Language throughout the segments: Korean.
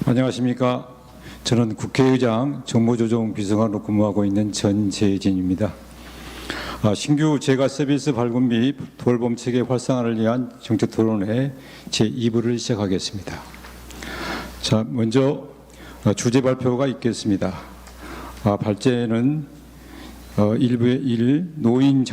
안녕하십니까. 저는 국회의장 정무조정 비서관으로 근무하고 있는 전재진입니다. 신규 재가 서비스 발굴 및 돌봄 체계 활성화를 위한 정책 토론회 제2부를 시작하겠습니다. 자, 먼저 주제 발표가 있겠습니다. 발제는 1부의 1 노인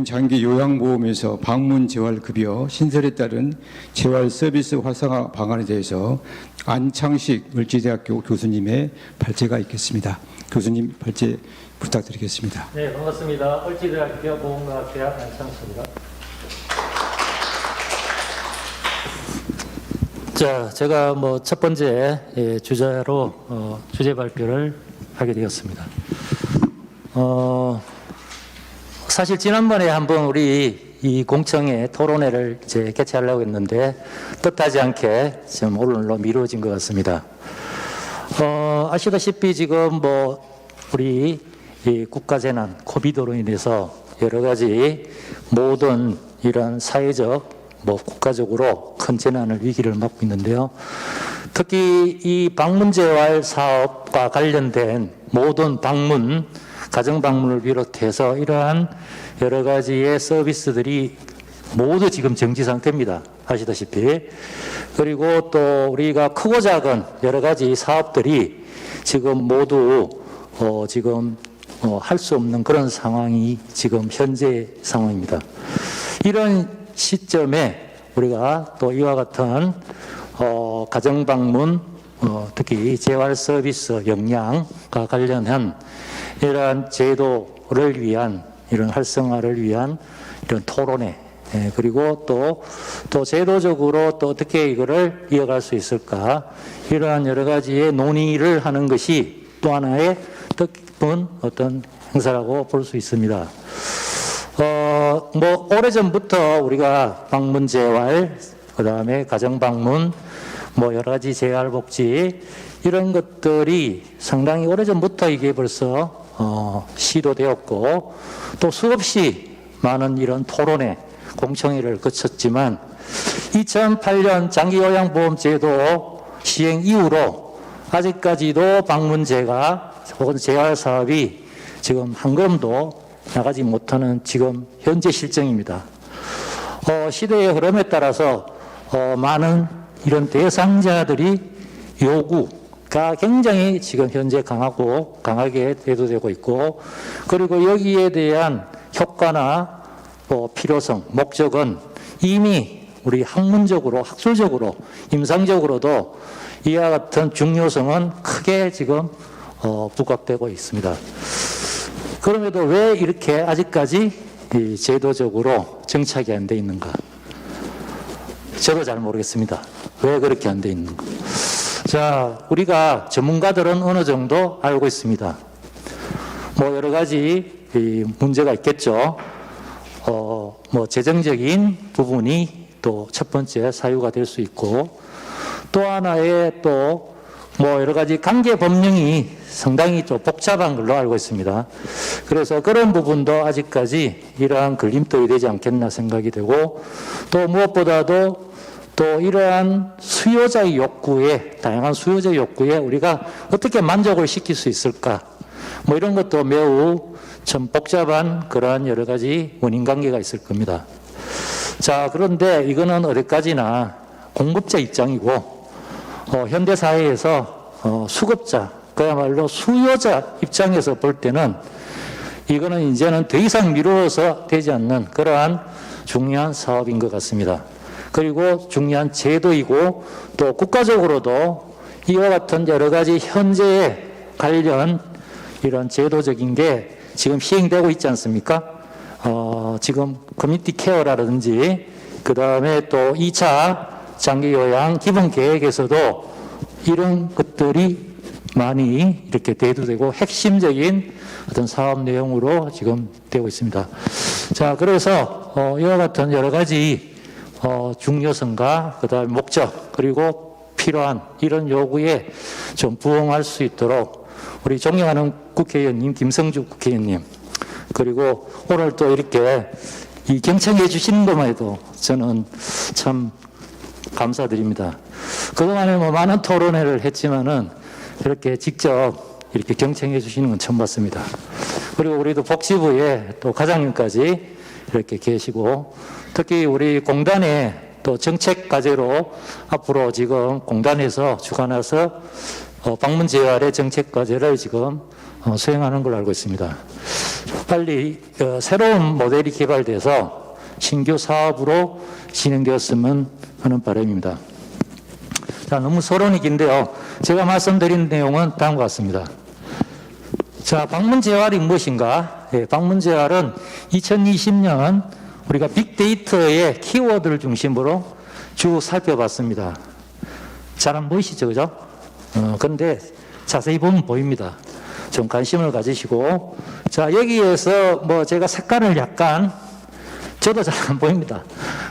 장기 요양보험에서 방문 재활급여 신설에 따른 재활 서비스 활성화 방안에 대해서 안창식 을지대학교 교수님의 발제가 있겠습니다. 교수님 발제 부탁드리겠습니다. 네, 반갑습니다. 을지대학교 보험과학대학 안창식입니다. 자, 제가 첫 번째 주자로 주제 발표를 하게 되었습니다. 사실 지난번에 한번 우리 이 공청회 토론회를 이제 개최하려고 했는데 뜻하지 않게 지금 오늘로 미뤄진 것 같습니다. 아시다시피 지금 우리 이 국가재난 코비드로 인해서 여러 가지 모든 이런 사회적 국가적으로 큰 재난을 위기를 맞고 있는데요. 특히 이 방문재활 사업과 관련된 모든 방문 가정방문을 비롯해서 이러한 여러 가지의 서비스들이 모두 지금 정지 상태입니다. 아시다시피. 그리고 또 우리가 크고 작은 여러 가지 사업들이 지금 모두 할 수 없는 그런 상황이 지금 현재 상황입니다. 이런 시점에 우리가 또 이와 같은 가정방문 특히 재활 서비스 역량과 관련한 이러한 제도를 위한 이런 활성화를 위한 이런 토론회 그리고 또 제도적으로 또 어떻게 이거를 이어갈 수 있을까 이러한 여러 가지의 논의를 하는 것이 또 하나의 뜻깊은 어떤 행사라고 볼 수 있습니다. 오래전부터 우리가 방문재활 그 다음에 가정방문 여러 가지 재활복지 이런 것들이 상당히 오래전부터 이게 벌써 시도되었고 또 수없이 많은 이런 토론회, 공청회를 거쳤지만 2008년 장기요양보험제도 시행 이후로 아직까지도 방문재가 혹은 재활사업이 지금 한 걸음도 나가지 못하는 지금 현재 실정입니다. 시대의 흐름에 따라서 많은 이런 대상자들이 요구가 굉장히 지금 현재 강하게 대두되고 있고 그리고 여기에 대한 효과나 필요성, 목적은 이미 우리 학문적으로, 학술적으로, 임상적으로도 이와 같은 중요성은 크게 지금 부각되고 있습니다. 그럼에도 왜 이렇게 아직까지 제도적으로 정착이 안 돼 있는가? 저도 잘 모르겠습니다. 왜 그렇게 안 돼 있는가? 자, 우리가 전문가들은 어느 정도 알고 있습니다. 여러 가지 문제가 있겠죠. 재정적인 부분이 또 첫 번째 사유가 될 수 있고 또 하나의 여러 가지 관계 법령이 상당히 좀 복잡한 걸로 알고 있습니다. 그래서 그런 부분도 아직까지 이러한 걸림돌이 되지 않겠나 생각이 되고 또 무엇보다도 또 이러한 수요자의 욕구에 다양한 수요자의 욕구에 우리가 어떻게 만족을 시킬 수 있을까 이런 것도 매우 참 복잡한 그러한 여러 가지 원인 관계가 있을 겁니다. 자, 그런데 이거는 어디까지나 공급자 입장이고 현대 사회에서 수급자 그야말로 수요자 입장에서 볼 때는 이거는 이제는 더 이상 미루어서 되지 않는 그러한 중요한 사업인 것 같습니다. 그리고 중요한 제도이고 또 국가적으로도 이와 같은 여러 가지 현재의 관련 이런 제도적인 게 지금 시행되고 있지 않습니까? 지금 커뮤니티 케어라든지 그 다음에 또 2차 장기요양 기본계획에서도 이런 것들이 많이 이렇게 대두되고 핵심적인 어떤 사업 내용으로 지금 되고 있습니다. 자, 그래서 이와 같은 여러 가지 중요성과 그 다음에 목적 그리고 필요한 이런 요구에 좀 부응할 수 있도록 우리 존경하는 국회의원님 김성주 국회의원님 그리고 오늘 또 이렇게 이 경청해 주시는 것만 해도 저는 참 감사드립니다. 그동안에 뭐 많은 토론회를 했지만은 이렇게 직접 이렇게 경청해 주시는 건 처음 봤습니다. 그리고 우리도 복지부에 또 과장님까지 이렇게 계시고, 특히 우리 공단에 또 정책 과제로 앞으로 지금 공단에서 주관해서 방문 재활의 정책 과제를 지금 수행하는 걸로 알고 있습니다. 빨리 새로운 모델이 개발돼서 신규 사업으로 진행되었으면 하는 바람입니다. 자, 너무 서론이 긴데요. 제가 말씀드린 내용은 다음과 같습니다. 자, 방문 재활이 무엇인가? 예, 방문 재활은 2020년 우리가 빅데이터의 키워드를 중심으로 쭉 살펴봤습니다. 잘 안 보이시죠, 그죠? 그런데 자세히 보면 보입니다. 좀 관심을 가지시고, 자, 여기에서 뭐 제가 색깔을 약간, 저도 잘 안 보입니다.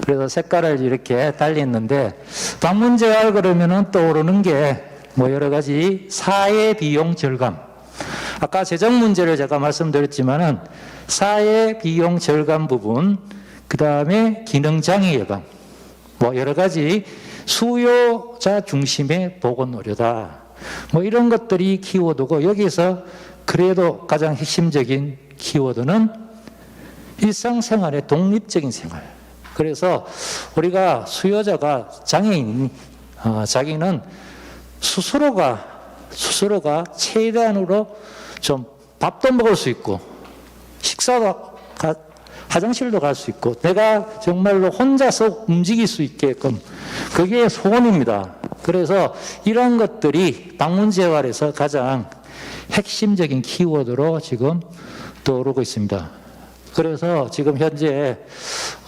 그래서 색깔을 이렇게 달리했는데, 방문 재활 그러면은 떠오르는 게 뭐 여러 가지 사회 비용 절감. 아까 재정 문제를 제가 말씀드렸지만은 사회 비용 절감 부분, 그 다음에 기능장애 예방, 뭐 여러 가지 수요자 중심의 보건 의료다. 뭐 이런 것들이 키워드고, 여기서 그래도 가장 핵심적인 키워드는 일상생활의 독립적인 생활. 그래서 우리가 수요자가 장애인이 자기는 스스로가 최대한으로 좀 밥도 먹을 수 있고 식사도 화장실도 갈 수 있고 내가 정말로 혼자서 움직일 수 있게끔, 그게 소원입니다. 그래서 이런 것들이 방문 재활에서 가장 핵심적인 키워드로 지금 떠오르고 있습니다. 그래서 지금 현재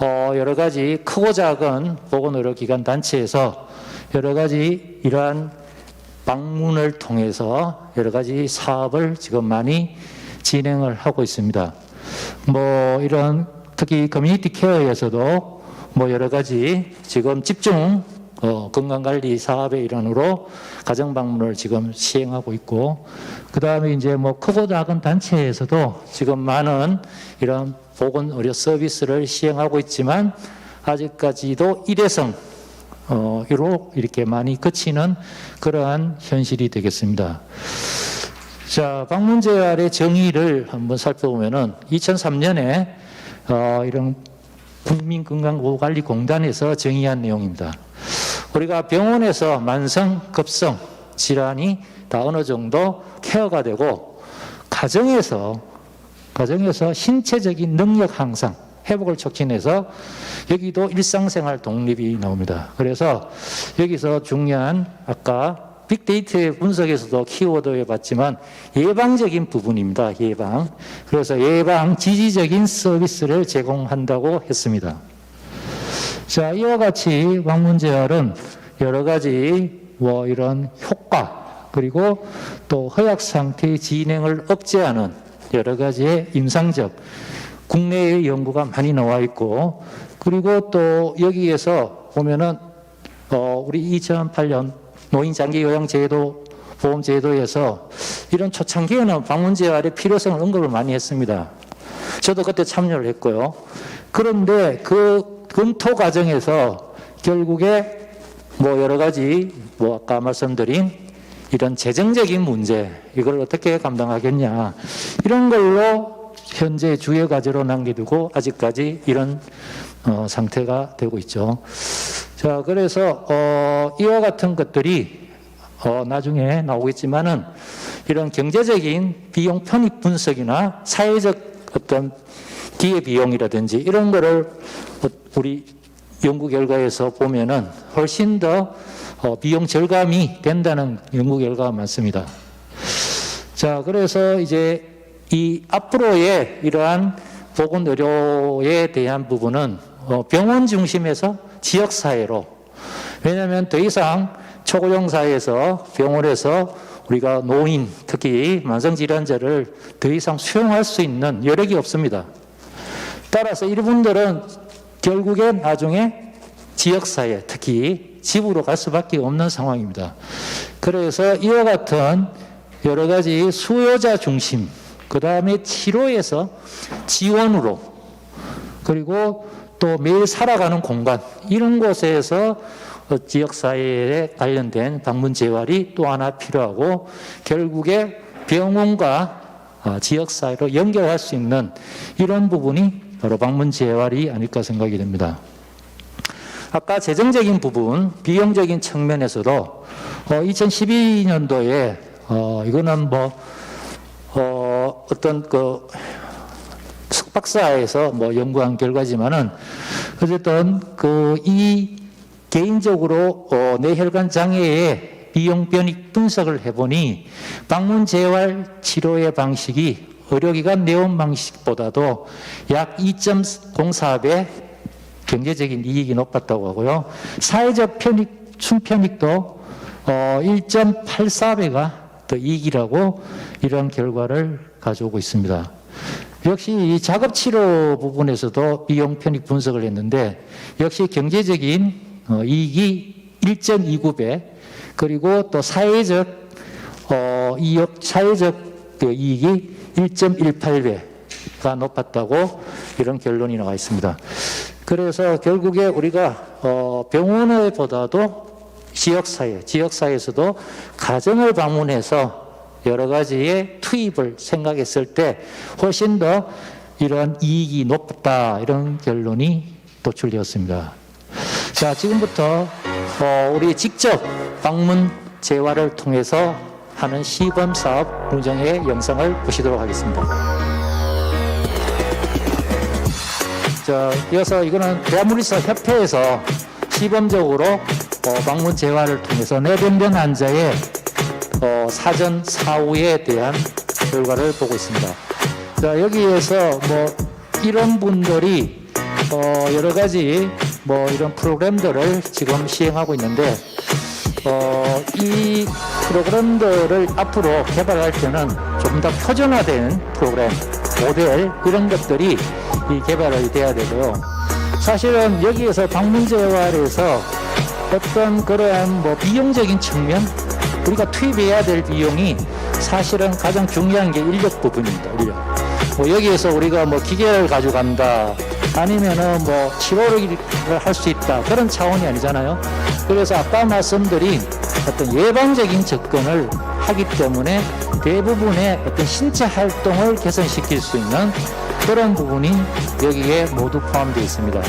여러 가지 크고 작은 보건의료기관 단체에서 여러 가지 이러한 방문을 통해서 여러 가지 사업을 지금 많이 진행을 하고 있습니다. 뭐 이런 특히 커뮤니티 케어에서도 뭐 여러 가지 지금 집중 건강관리 사업의 일환으로 가정방문을 지금 시행하고 있고, 그 다음에 이제 뭐 크고 작은 단체에서도 지금 많은 이런 보건의료 서비스를 시행하고 있지만 아직까지도 일회성 로 이렇게 많이 그치는 그러한 현실이 되겠습니다. 자, 방문 재활의 정의를 한번 살펴보면은 2003년에 이런 국민건강보호관리공단에서 정의한 내용입니다. 우리가 병원에서 만성, 급성 질환이 다 어느 정도 케어가 되고 가정에서 신체적인 능력 향상, 회복을 촉진해서 여기도 일상생활 독립이 나옵니다. 그래서 여기서 중요한 아까 빅데이터의 분석에서도 키워드에 봤지만 예방적인 부분입니다. 예방. 그래서 예방 지지적인 서비스를 제공한다고 했습니다. 자, 이와 같이 방문 재활은 여러 가지 뭐 이런 효과, 그리고 또 허약 상태의 진행을 억제하는 여러 가지의 임상적 국내의 연구가 많이 나와 있고, 그리고 또 여기에서 보면은 우리 2008년 노인장기요양제도 보험제도에서 이런 초창기에는 방문 재활의 필요성을 언급을 많이 했습니다. 저도 그때 참여를 했고요. 그런데 그 검토 과정에서 결국에 뭐 여러 가지 뭐 아까 말씀드린 이런 재정적인 문제, 이걸 어떻게 감당하겠냐, 이런 걸로 현재 주요 과제로 남겨두고 아직까지 이런 상태가 되고 있죠. 자, 그래서 이와 같은 것들이 나중에 나오겠지만은 이런 경제적인 비용 편입 분석이나 사회적 어떤 기회 비용이라든지 이런 거를 우리 연구 결과에서 보면은 훨씬 더 비용 절감이 된다는 연구 결과가 많습니다. 자, 그래서 이제 이 앞으로의 이러한 보건의료에 대한 부분은 병원 중심에서 지역사회로, 왜냐하면 더 이상 초고령사회에서 병원에서 우리가 노인, 특히 만성질환자를 더 이상 수용할 수 있는 여력이 없습니다. 따라서 이분들은 결국에 나중에 지역사회, 특히 집으로 갈 수밖에 없는 상황입니다. 그래서 이와 같은 여러 가지 수요자 중심, 그 다음에 치료에서 지원으로, 그리고 또 매일 살아가는 공간, 이런 곳에서 지역사회에 관련된 방문 재활이 또 하나 필요하고, 결국에 병원과 지역사회로 연결할 수 있는 이런 부분이 바로 방문 재활이 아닐까 생각이 됩니다. 아까 재정적인 부분, 비용적인 측면에서도 2012년도에 이거는 뭐 어떤 그 석박사에서 뭐 연구한 결과지만은 어쨌든 이 개인적으로 뇌혈관 장애의 비용 변익 분석을 해보니 방문 재활 치료의 방식이 의료기관 내원 방식보다도 약 2.04배 경제적인 이익이 높았다고 하고요. 사회적 순편익도 1.84배가 더 이익이라고 이런 결과를 가져오고 있습니다. 역시 이 작업치료 부분에서도 비용 편익 분석을 했는데 역시 경제적인 이익이 1.29배, 그리고 또 사회적 이익이 1.18배가 높았다고 이런 결론이 나와 있습니다. 그래서 결국에 우리가 병원보다도 지역사회에서도 가정을 방문해서 여러 가지의 투입을 생각했을 때 훨씬 더 이런 이익이 높다, 이런 결론이 도출되었습니다. 자, 지금부터 우리 직접 방문 재활을 통해서 하는 시범 사업 운영의 영상을 보시도록 하겠습니다. 자, 이어서 이거는 대한문의사 협회에서 시범적으로 방문 재활을 통해서 뇌병변 환자의 사전 사후에 대한 결과를 보고 있습니다. 자, 여기에서 뭐 이런 분들이 여러 가지 뭐 이런 프로그램들을 지금 시행하고 있는데 이 프로그램들을 앞으로 개발할 때는 좀 더 표준화된 프로그램, 모델, 이런 것들이 개발이 돼야 되고요. 사실은 여기에서 방문 재활에서 어떤 그러한 뭐 비용적인 측면, 우리가 투입해야 될 비용이 사실은 가장 중요한 게 인력 부분입니다. 인력. 뭐 여기에서 우리가 뭐 기계를 가져간다, 아니면은 뭐 치료를 할 수 있다, 그런 차원이 아니잖아요. 그래서 아까 말씀드린 어떤 예방적인 접근을 하기 때문에 대부분의 어떤 신체 활동을 개선시킬 수 있는 그런 부분이 여기에 모두 포함되어 있습니다.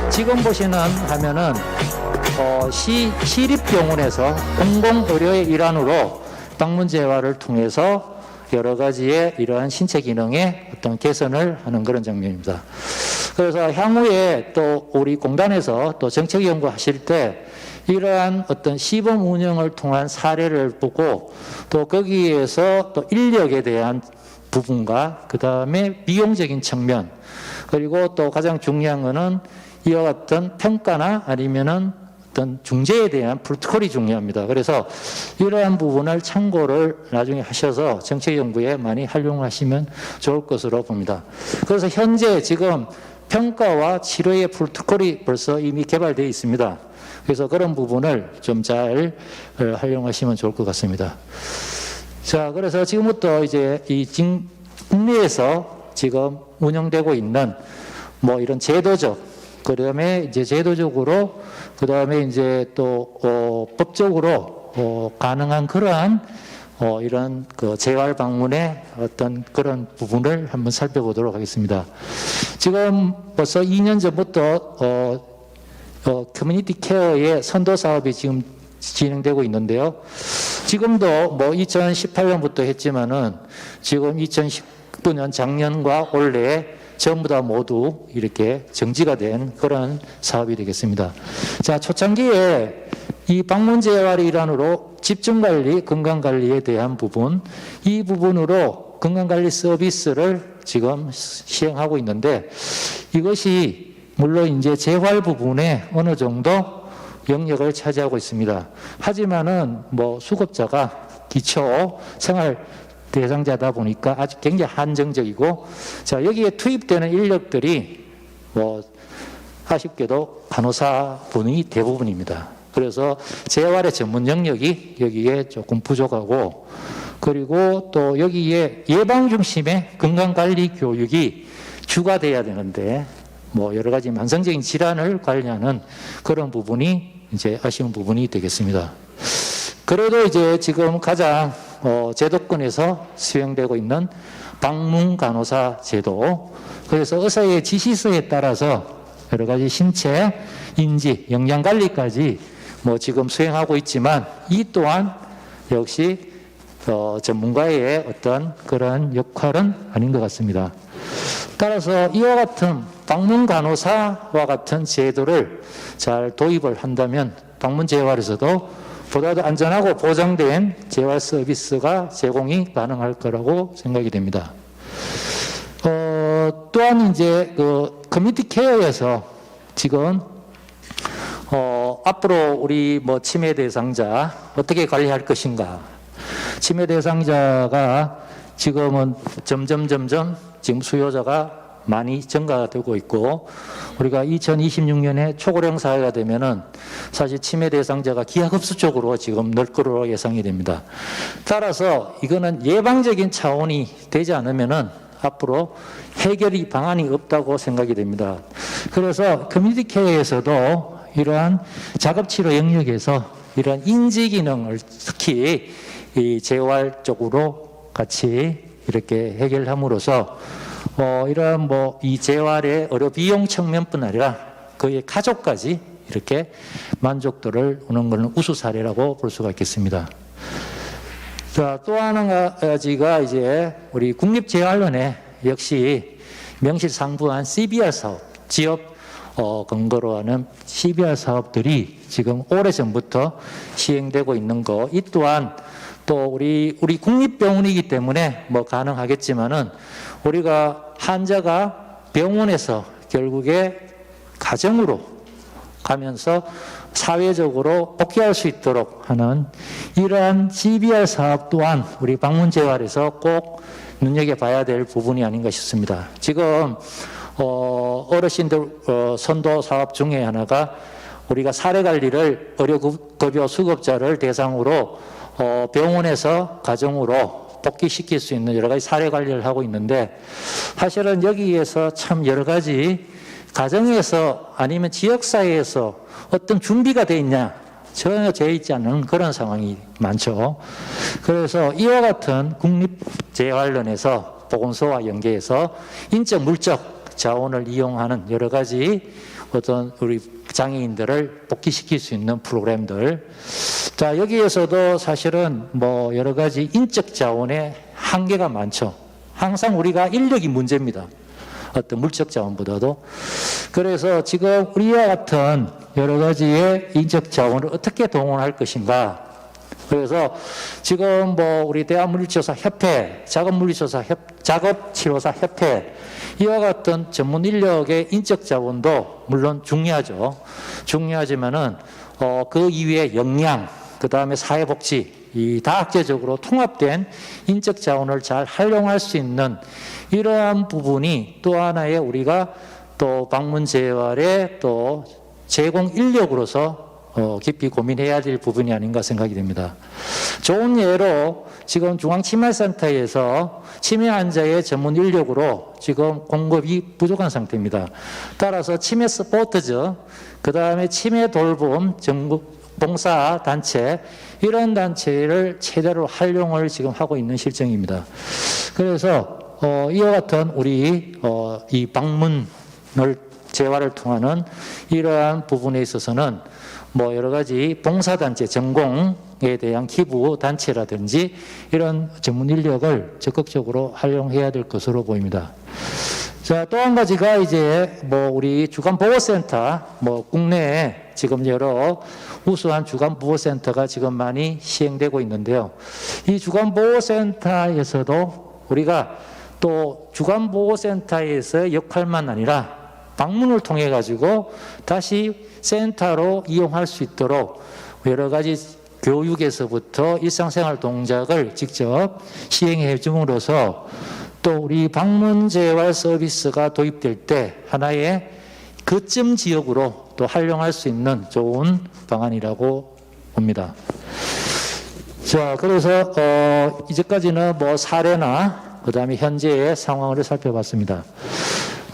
지금 보시는 화면은 시립병원에서 공공의료의 일환으로 방문 재활을 통해서 여러 가지의 이러한 신체 기능의 어떤 개선을 하는 그런 장면입니다. 그래서 향후에 또 우리 공단에서 또 정책 연구하실 때 이러한 어떤 시범 운영을 통한 사례를 보고 또 거기에서 또 인력에 대한 부분과 그 다음에 비용적인 측면, 그리고 또 가장 중요한 거는 이와 같은 평가나 아니면은 어떤 중재에 대한 프로토콜이 중요합니다. 그래서 이러한 부분을 참고를 나중에 하셔서 정책 연구에 많이 활용하시면 좋을 것으로 봅니다. 그래서 현재 지금 평가와 치료의 프로토콜이 벌써 이미 개발되어 있습니다. 그래서 그런 부분을 좀 잘 활용하시면 좋을 것 같습니다. 자, 그래서 지금부터 이제 국내에서 지금 운영되고 있는 뭐 이런 제도적, 그 다음에 이제 제도적으로, 그 다음에 이제 또 법적으로 가능한 그러한 이런 그 재활 방문의 어떤 그런 부분을 한번 살펴보도록 하겠습니다. 지금 벌써 2년 전부터 커뮤니티 케어의 선도 사업이 지금 진행되고 있는데요. 지금도 뭐 2018년부터 했지만은 지금 2019년 작년과 올해 전부 다 모두 이렇게 정지가 된 그런 사업이 되겠습니다. 자, 초창기에 이 방문 재활의 일환으로 집중관리, 건강관리에 대한 부분, 이 부분으로 건강관리 서비스를 지금 시행하고 있는데 이것이 물론 이제 재활 부분에 어느 정도 영역을 차지하고 있습니다. 하지만은 뭐 수급자가 기초 생활 대상자다 보니까 아직 굉장히 한정적이고, 자, 여기에 투입되는 인력들이 뭐 아쉽게도 간호사 분이 대부분입니다. 그래서 재활의 전문 영역이 여기에 조금 부족하고, 그리고 또 여기에 예방 중심의 건강관리 교육이 주가 돼야 되는데 뭐 여러 가지 만성적인 질환을 관리하는 그런 부분이 이제 아쉬운 부분이 되겠습니다. 그래도 이제 지금 가장 제도권에서 수행되고 있는 방문 간호사 제도, 그래서 의사의 지시서에 따라서 여러 가지 신체, 인지, 영양 관리까지 뭐 지금 수행하고 있지만 이 또한 역시 전문가의 어떤 그런 역할은 아닌 것 같습니다. 따라서 이와 같은 방문 간호사와 같은 제도를 잘 도입을 한다면 방문 재활에서도 보다도 안전하고 보장된 재활 서비스가 제공이 가능할 거라고 생각이 됩니다. 또한 이제 그 커뮤니티 케어에서 지금 앞으로 우리 뭐 치매 대상자 어떻게 관리할 것인가. 치매 대상자가 지금은 점점 지금 수요자가 많이 증가가 되고 있고, 우리가 2026년에 초고령 사회가 되면은 사실 치매 대상자가 기하급수적으로 지금 늘 거로 예상이 됩니다. 따라서 이거는 예방적인 차원이 되지 않으면은 앞으로 해결이 방안이 없다고 생각이 됩니다. 그래서 커뮤니티 케어에서도 이러한 작업치료 영역에서 이러한 인지 기능을 특히 이 재활 쪽으로 같이 이렇게 해결함으로써 이러한 뭐 이 재활의 의료 비용 측면뿐 아니라 그의 가족까지 이렇게 만족도를 오는 것은 우수 사례라고 볼 수가 있겠습니다. 자, 또 하나 가지가 이제 우리 국립재활원에 역시 명실상부한 CBR 사업, 지역 근거로 하는 CBR 사업들이 지금 오래전부터 시행되고 있는 거, 이 또한 또 우리 국립병원이기 때문에 뭐 가능하겠지만은 우리가 환자가 병원에서 결국에 가정으로 가면서 사회적으로 복귀할 수 있도록 하는 이러한 CBR 사업 또한 우리 방문재활에서 꼭 눈여겨봐야 될 부분이 아닌가 싶습니다. 지금 어르신들 선도 사업 중에 하나가 우리가 사례관리를 의료급여 수급자를 대상으로 병원에서 가정으로 복귀시킬 수 있는 여러 가지 사례관리를 하고 있는데, 사실은 여기에서 참 여러 가지 가정에서 아니면 지역사회에서 어떤 준비가 돼 있냐, 전혀 되어 있지 않은 그런 상황이 많죠. 그래서 이와 같은 국립재활원에서 보건소와 연계해서 인적 물적 자원을 이용하는 여러 가지 어떤 우리 장애인들을 복귀시킬 수 있는 프로그램들. 자, 여기에서도 사실은 뭐 여러 가지 인적 자원의 한계가 많죠. 항상 우리가 인력이 문제입니다. 어떤 물적 자원보다도. 그래서 지금 우리와 같은 여러 가지의 인적 자원을 어떻게 동원할 것인가. 그래서 지금 뭐 우리 대한물리치료사 협회, 작업치료사 협회, 이와 같은 전문 인력의 인적 자원도 물론 중요하죠. 중요하지만은 그 이외에 역량, 그 다음에 사회복지, 이 다학제적으로 통합된 인적 자원을 잘 활용할 수 있는 이러한 부분이 또 하나의 우리가 또 방문재활의 또 제공 인력으로서 깊이 고민해야 될 부분이 아닌가 생각이 됩니다. 좋은 예로 지금 중앙치매센터에서 치매 환자의 전문 인력으로 지금 공급이 부족한 상태입니다. 따라서 치매 스포트즈, 그 다음에 치매 돌봄 봉사 단체, 이런 단체를 최대로 활용을 지금 하고 있는 실정입니다. 그래서 이와 같은 우리 이 방문을 재활을 통하는 이러한 부분에 있어서는 뭐 여러 가지 봉사단체, 전공에 대한 기부 단체라든지 이런 전문 인력을 적극적으로 활용해야 될 것으로 보입니다. 자, 또 한 가지가 이제 뭐 우리 주간보호센터, 뭐 국내에 지금 여러 우수한 주간보호센터가 지금 많이 시행되고 있는데요. 이 주간보호센터에서도 우리가 또 주간보호센터에서의 역할만 아니라 방문을 통해 가지고 다시 센터로 이용할 수 있도록 여러 가지 교육에서부터 일상생활 동작을 직접 시행해 줌으로써 또 우리 방문재활 서비스가 도입될 때 하나의 거점 지역으로 또 활용할 수 있는 좋은 방안이라고 봅니다. 자, 그래서 이제까지는 뭐 사례나 그 다음에 현재의 상황을 살펴봤습니다.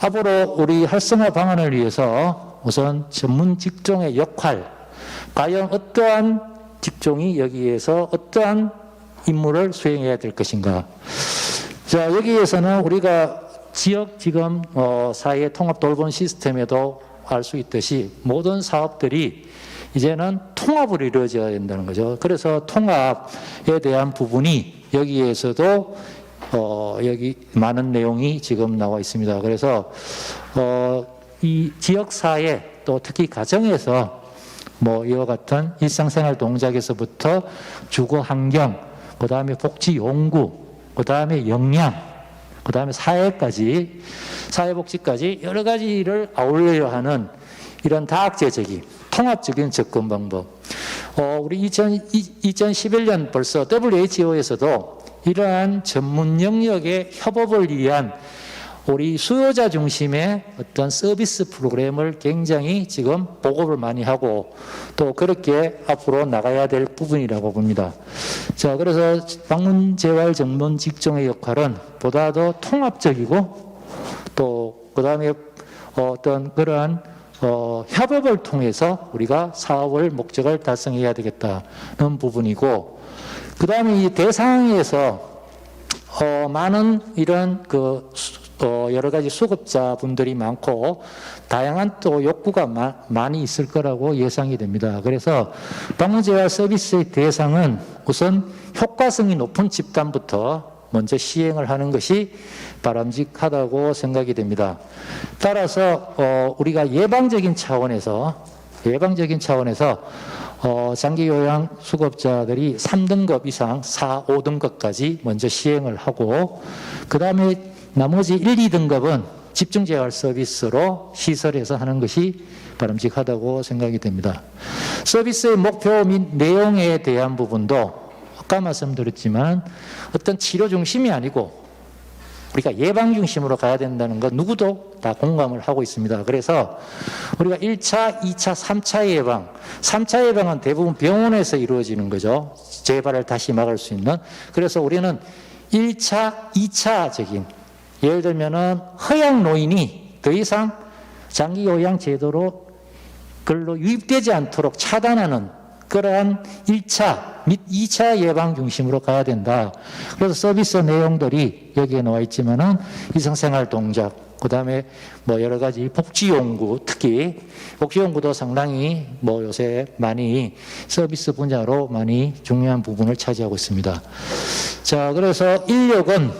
앞으로 우리 활성화 방안을 위해서 우선 전문 직종의 역할, 과연 어떠한 직종이 여기에서 어떠한 임무를 수행해야 될 것인가. 자, 여기에서는 우리가 지역 지금 사회 통합 돌봄 시스템에도 알 수 있듯이 모든 사업들이 이제는 통합으로 이루어져야 된다는 거죠. 그래서 통합에 대한 부분이 여기에서도 여기 많은 내용이 지금 나와 있습니다. 그래서 이 지역 사회 또 특히 가정에서 뭐 이와 같은 일상생활 동작에서부터 주거 환경, 그 다음에 복지 연구, 그 다음에 역량, 그 다음에 사회까지, 사회복지까지 여러 가지를 아울러야 하는 이런 다학제적인 통합적인 접근 방법. 우리 2011년 벌써 WHO에서도 이러한 전문 영역의 협업을 위한 우리 수요자 중심의 어떤 서비스 프로그램을 굉장히 지금 보급을 많이 하고 또 그렇게 앞으로 나가야 될 부분이라고 봅니다. 자, 그래서 방문재활 전문 직종의 역할은 보다 더 통합적이고 또 그 다음에 어떤 그러한 협업을 통해서 우리가 사업을 목적을 달성해야 되겠다는 부분이고 그 다음에 이 대상에서 많은 이런 여러 가지 수급자분들이 많고 다양한 또 욕구가 많이 있을 거라고 예상이 됩니다. 그래서 방문재활 서비스의 대상은 우선 효과성이 높은 집단부터 먼저 시행을 하는 것이 바람직하다고 생각이 됩니다. 따라서 우리가 예방적인 차원에서 장기 요양 수급자들이 3등급 이상 4, 5등급까지 먼저 시행을 하고 그 다음에 나머지 1, 2등급은 집중재활 서비스로 시설에서 하는 것이 바람직하다고 생각이 됩니다. 서비스의 목표 및 내용에 대한 부분도 아까 말씀드렸지만 어떤 치료 중심이 아니고 우리가 예방 중심으로 가야 된다는 건 누구도 다 공감을 하고 있습니다. 그래서 우리가 1차, 2차, 3차 예방, 3차 예방은 대부분 병원에서 이루어지는 거죠. 재발을 다시 막을 수 있는. 그래서 우리는 1차, 2차적인 예를 들면은 허약 노인이 더 이상 장기 요양 제도로 글로 유입되지 않도록 차단하는 그러한 1차 및 2차 예방 중심으로 가야 된다. 그래서 서비스 내용들이 여기에 나와 있지만은 일상생활 동작, 그 다음에 뭐 여러 가지 복지연구, 특히 복지연구도 상당히 뭐 요새 많이 서비스 분야로 많이 중요한 부분을 차지하고 있습니다. 자, 그래서 인력은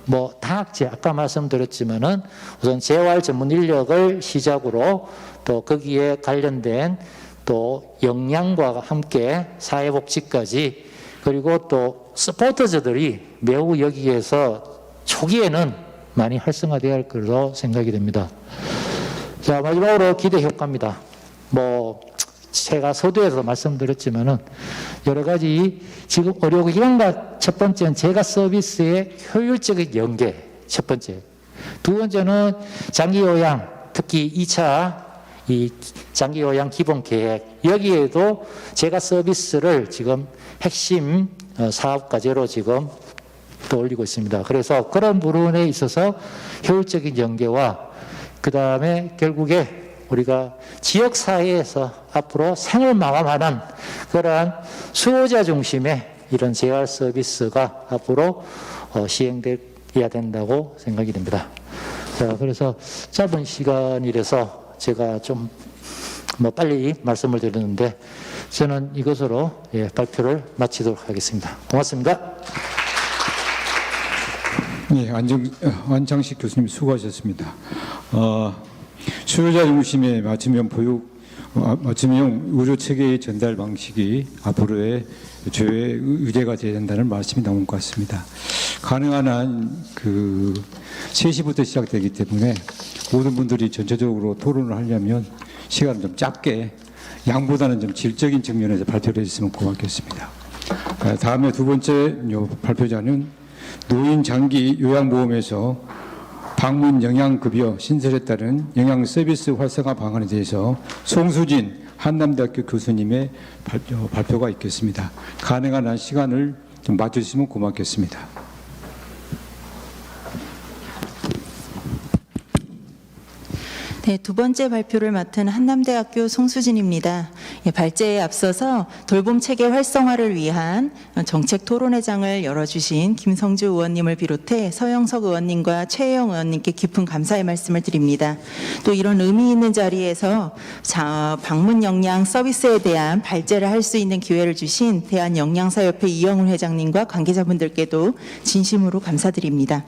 뭐 다학제 아까 말씀드렸지만은 우선 재활 전문 인력을 시작으로 또 거기에 관련된 또 역량과 함께 사회복지까지 그리고 또 서포터즈들이 매우 여기에서 초기에는 많이 활성화되어야 할 것으로 생각이 됩니다. 자, 마지막으로 기대 효과입니다. 뭐 제가 서두에서 말씀드렸지만은 여러 가지 지금 의료기관과 첫 번째는 제가 서비스의 효율적인 연계 첫 번째, 두 번째는 장기요양 특히 2차 이 장기요양 기본계획 여기에도 제가 서비스를 지금 핵심 사업과제로 지금 떠올리고 있습니다. 그래서 그런 부분에 있어서 효율적인 연계와 그 다음에 결국에 우리가 지역사회에서 앞으로 생을 마감하는 그러한 수요자 중심의 이런 재활 서비스가 앞으로 시행돼야 된다고 생각이 됩니다. 자, 그래서 짧은 시간이라서 제가 좀 뭐 빨리 말씀을 드렸는데 저는 이것으로 발표를 마치도록 하겠습니다. 고맙습니다. 네, 안창식 교수님 수고하셨습니다. 수요자 중심의 맞춤형 의료 체계의 전달 방식이 앞으로의 주요의 의제가 되어야 된다는 말씀이 나온 것 같습니다. 가능한 한 3시부터 시작되기 때문에 모든 분들이 전체적으로 토론을 하려면 시간을 좀 짧게 양보다는 좀 질적인 측면에서 발표를 해주시면 고맙겠습니다. 다음에 두 번째 발표자는 노인 장기 요양보험에서 방문 영양급여 신설에 따른 영양 서비스 활성화 방안에 대해서 송수진 한남대학교 교수님의 발표가 있겠습니다. 가능한 한 시간을 좀 맞춰주시면 고맙겠습니다. 네, 두 번째 발표를 맡은 한남대학교 송수진입니다. 예, 발제에 앞서서 돌봄 체계 활성화를 위한 정책 토론회장을 열어주신 김성주 의원님을 비롯해 서영석 의원님과 최혜영 의원님께 깊은 감사의 말씀을 드립니다. 또 이런 의미 있는 자리에서 방문 영양 서비스에 대한 발제를 할 수 있는 기회를 주신 대한영양사협회 이영훈 회장님과 관계자분들께도 진심으로 감사드립니다.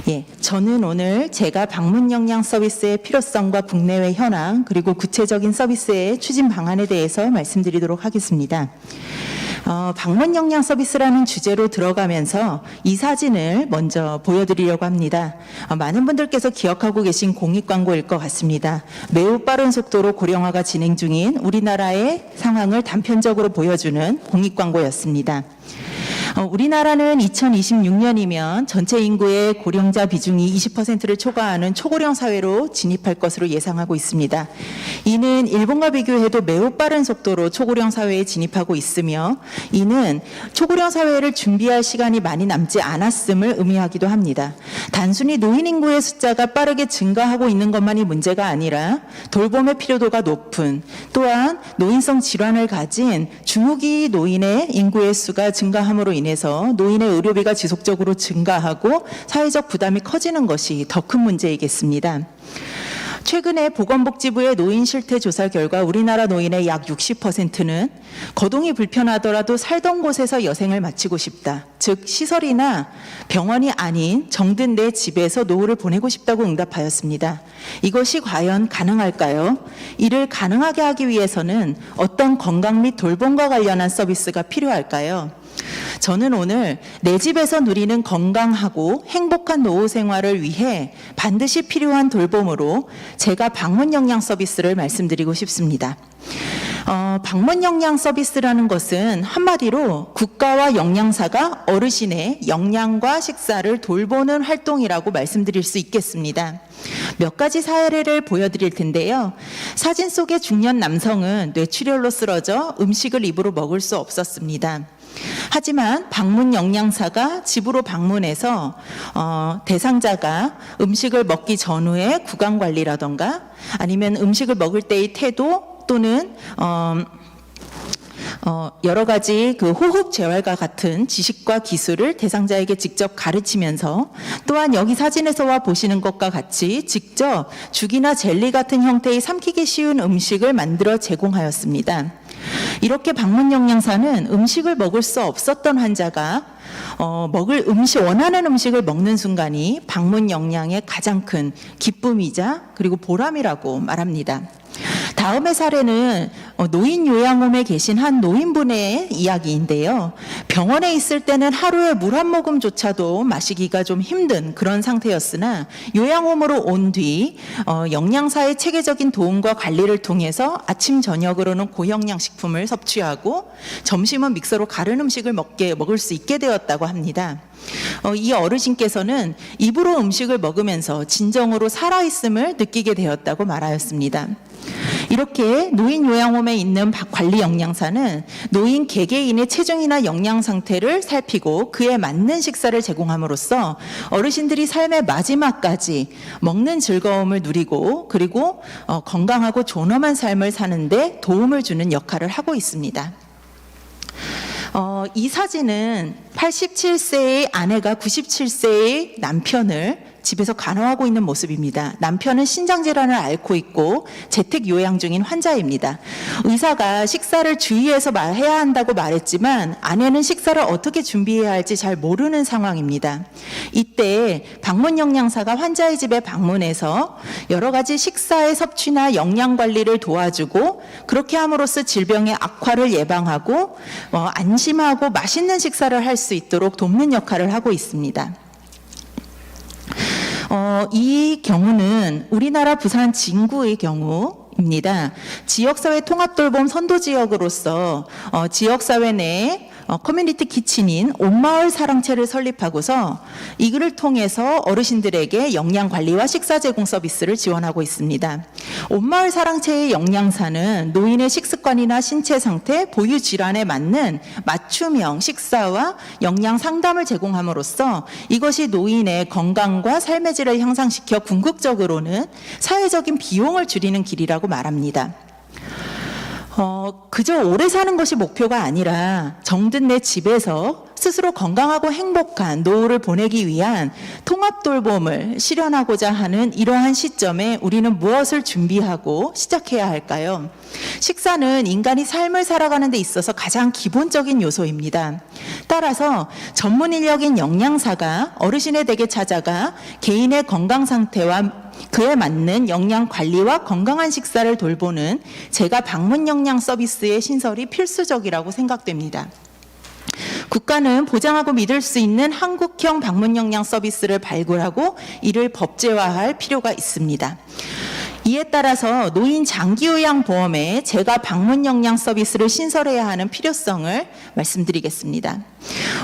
예, 저는 오늘 제가 방문 영양 서비스의 필요성과 국내외 현황 그리고 구체적인 서비스의 추진 방안에 대해서 말씀드리도록 하겠습니다. 방문 영양 서비스라는 주제로 들어가면서 이 사진을 먼저 보여드리려고 합니다. 많은 분들께서 기억하고 계신 공익 광고일 것 같습니다. 매우 빠른 속도로 고령화가 진행 중인 우리나라의 상황을 단편적으로 보여주는 공익 광고였습니다. 우리나라는 2026년이면 전체 인구의 고령자 비중이 20%를 초과하는 초고령 사회로 진입할 것으로 예상하고 있습니다. 이는 일본과 비교해도 매우 빠른 속도로 초고령 사회에 진입하고 있으며 이는 초고령 사회를 준비할 시간이 많이 남지 않았음을 의미하기도 합니다. 단순히 노인 인구의 숫자가 빠르게 증가하고 있는 것만이 문제가 아니라 돌봄의 필요도가 높은 또한 노인성 질환을 가진 중후기 노인의 인구의 수가 증가함으로 인해서 노인의 의료비가 지속적으로 증가하고 사회적 부담이 커지는 것이 더 큰 문제이겠습니다. 최근에 보건복지부의 노인 실태 조사 결과 우리나라 노인의 약 60%는 거동이 불편하더라도 살던 곳에서 여생을 마치고 싶다. 즉 시설이나 병원이 아닌 정든 내 집에서 노후를 보내고 싶다고 응답하였습니다. 이것이 과연 가능할까요? 이를 가능하게 하기 위해서는 어떤 건강 및 돌봄과 관련한 서비스가 필요할까요? 저는 오늘 내 집에서 누리는 건강하고 행복한 노후 생활을 위해 반드시 필요한 돌봄으로 제가 방문 영양 서비스를 말씀드리고 싶습니다. 방문 영양 서비스라는 것은 한마디로 국가와 영양사가 어르신의 영양과 식사를 돌보는 활동이라고 말씀드릴 수 있겠습니다. 몇 가지 사례를 보여드릴 텐데요. 사진 속의 중년 남성은 뇌출혈로 쓰러져 음식을 입으로 먹을 수 없었습니다. 하지만 방문 영양사가 집으로 방문해서 대상자가 음식을 먹기 전후의 구강 관리라던가 아니면 음식을 먹을 때의 태도 또는 여러 가지 그 호흡 재활과 같은 지식과 기술을 대상자에게 직접 가르치면서 또한 여기 사진에서와 보시는 것과 같이 직접 죽이나 젤리 같은 형태의 삼키기 쉬운 음식을 만들어 제공하였습니다. 이렇게 방문 영양사는 음식을 먹을 수 없었던 환자가 원하는 음식을 먹는 순간이 방문 영양의 가장 큰 기쁨이자 그리고 보람이라고 말합니다. 다음의 사례는 노인 요양홈에 계신 한 노인분의 이야기인데요. 병원에 있을 때는 하루에 물 한 모금조차도 마시기가 좀 힘든 그런 상태였으나 요양홈으로 온 뒤 영양사의 체계적인 도움과 관리를 통해서 아침 저녁으로는 고영양 식품을 섭취하고 점심은 믹서로 가른 음식을 먹을 수 있게 되었다고 합니다. 이 어르신께서는 입으로 음식을 먹으면서 진정으로 살아있음을 느끼게 되었다고 말하였습니다. 이렇게 노인 요양홈에 있는 관리 영양사는 노인 개개인의 체중이나 영양 상태를 살피고 그에 맞는 식사를 제공함으로써 어르신들이 삶의 마지막까지 먹는 즐거움을 누리고 그리고 건강하고 존엄한 삶을 사는데 도움을 주는 역할을 하고 있습니다. 이 사진은 87세의 아내가 97세의 남편을 집에서 간호하고 있는 모습입니다. 남편은 신장질환을 앓고 있고 재택 요양 중인 환자입니다. 의사가 식사를 주의해서 해야 한다고 말했지만 아내는 식사를 어떻게 준비해야 할지 잘 모르는 상황입니다. 이때 방문 영양사가 환자의 집에 방문해서 여러 가지 식사의 섭취나 영양 관리를 도와주고 그렇게 함으로써 질병의 악화를 예방하고 안심하고 맛있는 식사를 할 수 있도록 돕는 역할을 하고 있습니다. 이 경우는 우리나라 부산 진구의 경우입니다. 지역사회 통합돌봄 선도지역으로서 지역사회 내에 커뮤니티 키친인 온마을 사랑채를 설립하고서 이를 통해서 어르신들에게 영양 관리와 식사 제공 서비스를 지원하고 있습니다. 온마을 사랑채의 영양사는 노인의 식습관이나 신체 상태, 보유 질환에 맞는 맞춤형 식사와 영양 상담을 제공함으로써 이것이 노인의 건강과 삶의 질을 향상시켜 궁극적으로는 사회적인 비용을 줄이는 길이라고 말합니다. 그저 오래 사는 것이 목표가 아니라 정든 내 집에서 스스로 건강하고 행복한 노후를 보내기 위한 통합 돌봄을 실현하고자 하는 이러한 시점에 우리는 무엇을 준비하고 시작해야 할까요? 식사는 인간이 삶을 살아가는 데 있어서 가장 기본적인 요소입니다. 따라서 전문 인력인 영양사가 어르신의 댁에 찾아가 개인의 건강 상태와 그에 맞는 영양 관리와 건강한 식사를 돌보는 제가 방문 영양 서비스의 신설이 필수적이라고 생각됩니다. 국가는 보장하고 믿을 수 있는 한국형 방문 영양 서비스를 발굴하고 이를 법제화할 필요가 있습니다. 이에 따라서 노인 장기요양보험에 제가 방문 영양 서비스를 신설해야 하는 필요성을 말씀드리겠습니다.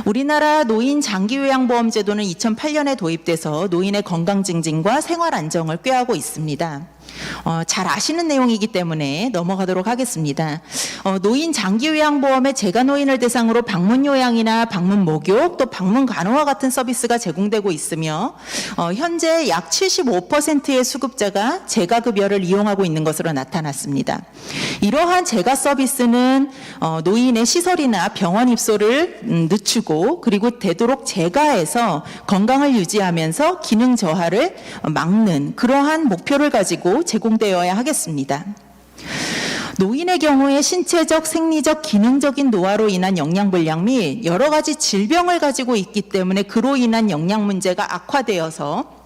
우리나라 노인 장기요양보험 제도는 2008년에 도입돼서 노인의 건강 증진과 생활 안정을 꾀하고 있습니다. 잘 아시는 내용이기 때문에 넘어가도록 하겠습니다. 노인 장기요양보험에 제가 노인을 대상으로 방문 요양이나 방문 목욕 또 방문 간호와 같은 서비스가 제공되고 있으며 현재 약 75%의 수급자가 재가급여를 이용하고 있는 것으로 나타났습니다. 이러한 재가 서비스는 노인의 시설이나 병원 입소를 늦추고 그리고 되도록 재가해서 건강을 유지하면서 기능 저하를 막는 그러한 목표를 가지고 제공되어야 하겠습니다. 노인의 경우에 신체적, 생리적, 기능적인 노화로 인한 영양불량 및 여러 가지 질병을 가지고 있기 때문에 그로 인한 영양 문제가 악화되어서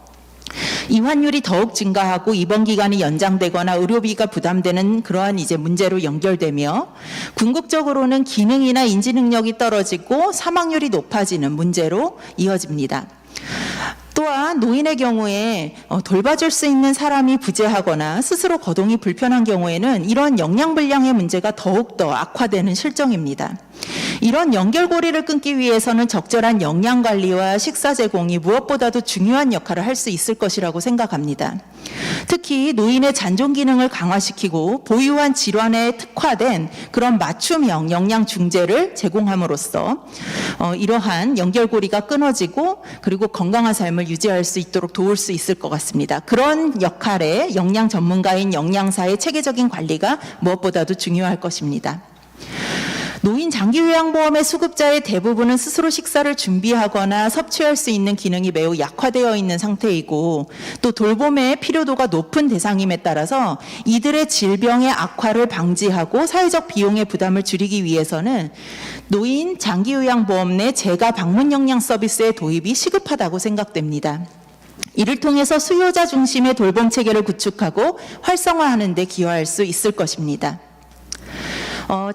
이환율이 더욱 증가하고 입원 기간이 연장되거나 의료비가 부담되는 그러한 문제로 연결되며 궁극적으로는 기능이나 인지 능력이 떨어지고 사망률이 높아지는 문제로 이어집니다. 또한 노인의 경우에 돌봐줄 수 있는 사람이 부재하거나 스스로 거동이 불편한 경우에는 이런 영양불량의 문제가 더욱더 악화되는 실정입니다. 이런 연결고리를 끊기 위해서는 적절한 영양관리와 식사 제공이 무엇보다도 중요한 역할을 할 수 있을 것이라고 생각합니다. 특히 노인의 잔존 기능을 강화시키고 보유한 질환에 특화된 그런 맞춤형 영양 중재를 제공함으로써 이러한 연결고리가 끊어지고 그리고 건강한 삶을 유지할 수 있도록 도울 수 있을 것 같습니다. 그런 역할에 영양 전문가인 영양사의 체계적인 관리가 무엇보다도 중요할 것입니다. 노인 장기요양보험의 수급자의 대부분은 스스로 식사를 준비하거나 섭취할 수 있는 기능이 매우 약화되어 있는 상태이고 또 돌봄의 필요도가 높은 대상임에 따라서 이들의 질병의 악화를 방지하고 사회적 비용의 부담을 줄이기 위해서는 노인 장기요양보험 내 재가 방문 영양 서비스의 도입이 시급하다고 생각됩니다. 이를 통해서 수요자 중심의 돌봄 체계를 구축하고 활성화하는 데 기여할 수 있을 것입니다.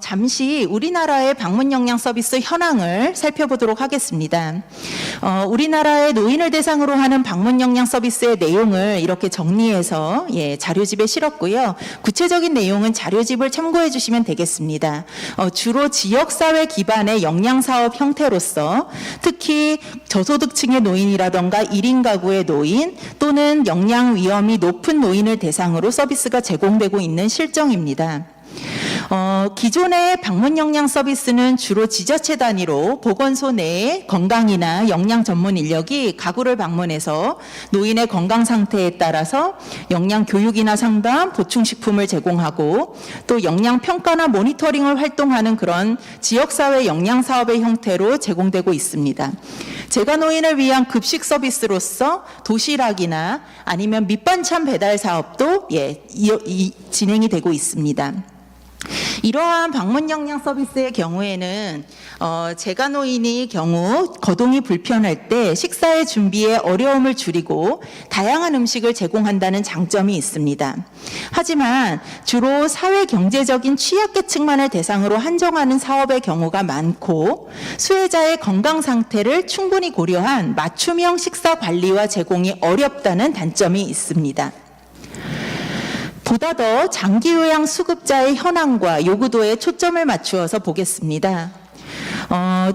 잠시 우리나라의 방문 영양 서비스 현황을 살펴보도록 하겠습니다. 우리나라의 노인을 대상으로 하는 방문 영양 서비스의 내용을 이렇게 정리해서 자료집에 실었고요. 구체적인 내용은 자료집을 참고해 주시면 되겠습니다. 주로 지역사회 기반의 영양사업 형태로서 특히 저소득층의 노인이라던가 1인 가구의 노인 또는 영양 위험이 높은 노인을 대상으로 서비스가 제공되고 있는 실정입니다. 기존의 방문 영양 서비스는 주로 지자체 단위로 보건소 내에 건강이나 영양 전문 인력이 가구를 방문해서 노인의 건강 상태에 따라서 영양 교육이나 상담, 보충식품을 제공하고 또 영양 평가나 모니터링을 활동하는 그런 지역사회 영양 사업의 형태로 제공되고 있습니다. 제가 노인을 위한 급식 서비스로서 도시락이나 아니면 밑반찬 배달 사업도 진행이 되고 있습니다. 이러한 방문 영양 서비스의 경우에는 제가 노인의 경우 거동이 불편할 때 식사의 준비에 어려움을 줄이고 다양한 음식을 제공한다는 장점이 있습니다. 하지만 주로 사회 경제적인 취약계층만을 대상으로 한정하는 사업의 경우가 많고 수혜자의 건강 상태를 충분히 고려한 맞춤형 식사 관리와 제공이 어렵다는 단점이 있습니다. 보다 더 장기요양 수급자의 현황과 요구도에 초점을 맞추어서 보겠습니다.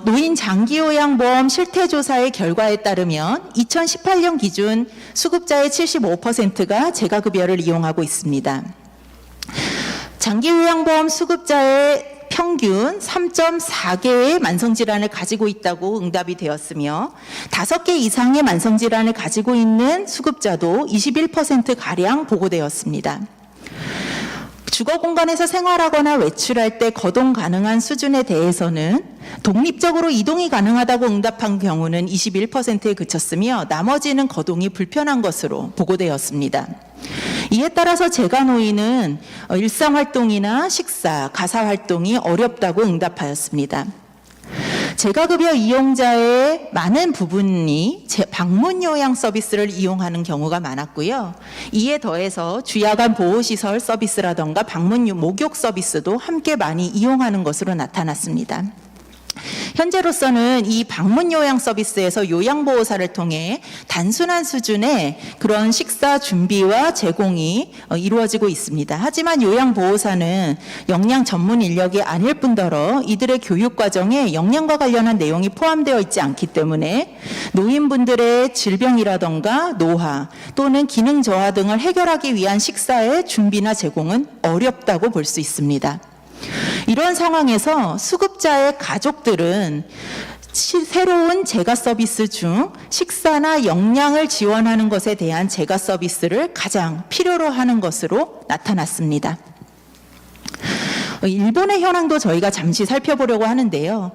노인 장기요양보험 실태조사의 결과에 따르면 2018년 기준 수급자의 75%가 재가급여를 이용하고 있습니다. 장기요양보험 수급자의 평균 3.4개의 만성질환을 가지고 있다고 응답이 되었으며 5개 이상의 만성질환을 가지고 있는 수급자도 21%가량 보고되었습니다. 주거 공간에서 생활하거나 외출할 때 거동 가능한 수준에 대해서는 독립적으로 이동이 가능하다고 응답한 경우는 21%에 그쳤으며 나머지는 거동이 불편한 것으로 보고되었습니다. 이에 따라서 재가노인은 일상활동이나 식사, 가사활동이 어렵다고 응답하였습니다. 재가급여 이용자의 많은 부분이 방문요양 서비스를 이용하는 경우가 많았고요. 이에 더해서 주야간 보호시설 서비스라던가 목욕 서비스도 함께 많이 이용하는 것으로 나타났습니다. 현재로서는 이 방문요양 서비스에서 요양보호사를 통해 단순한 수준의 그런 식사 준비와 제공이 이루어지고 있습니다. 하지만 요양보호사는 영양 전문 인력이 아닐 뿐더러 이들의 교육 과정에 영양과 관련한 내용이 포함되어 있지 않기 때문에 노인분들의 질병이라던가 노화 또는 기능 저하 등을 해결하기 위한 식사의 준비나 제공은 어렵다고 볼 수 있습니다. 이런 상황에서 수급자의 가족들은 새로운 재가 서비스 중 식사나 영양을 지원하는 것에 대한 재가 서비스를 가장 필요로 하는 것으로 나타났습니다. 일본의 현황도 저희가 잠시 살펴보려고 하는데요.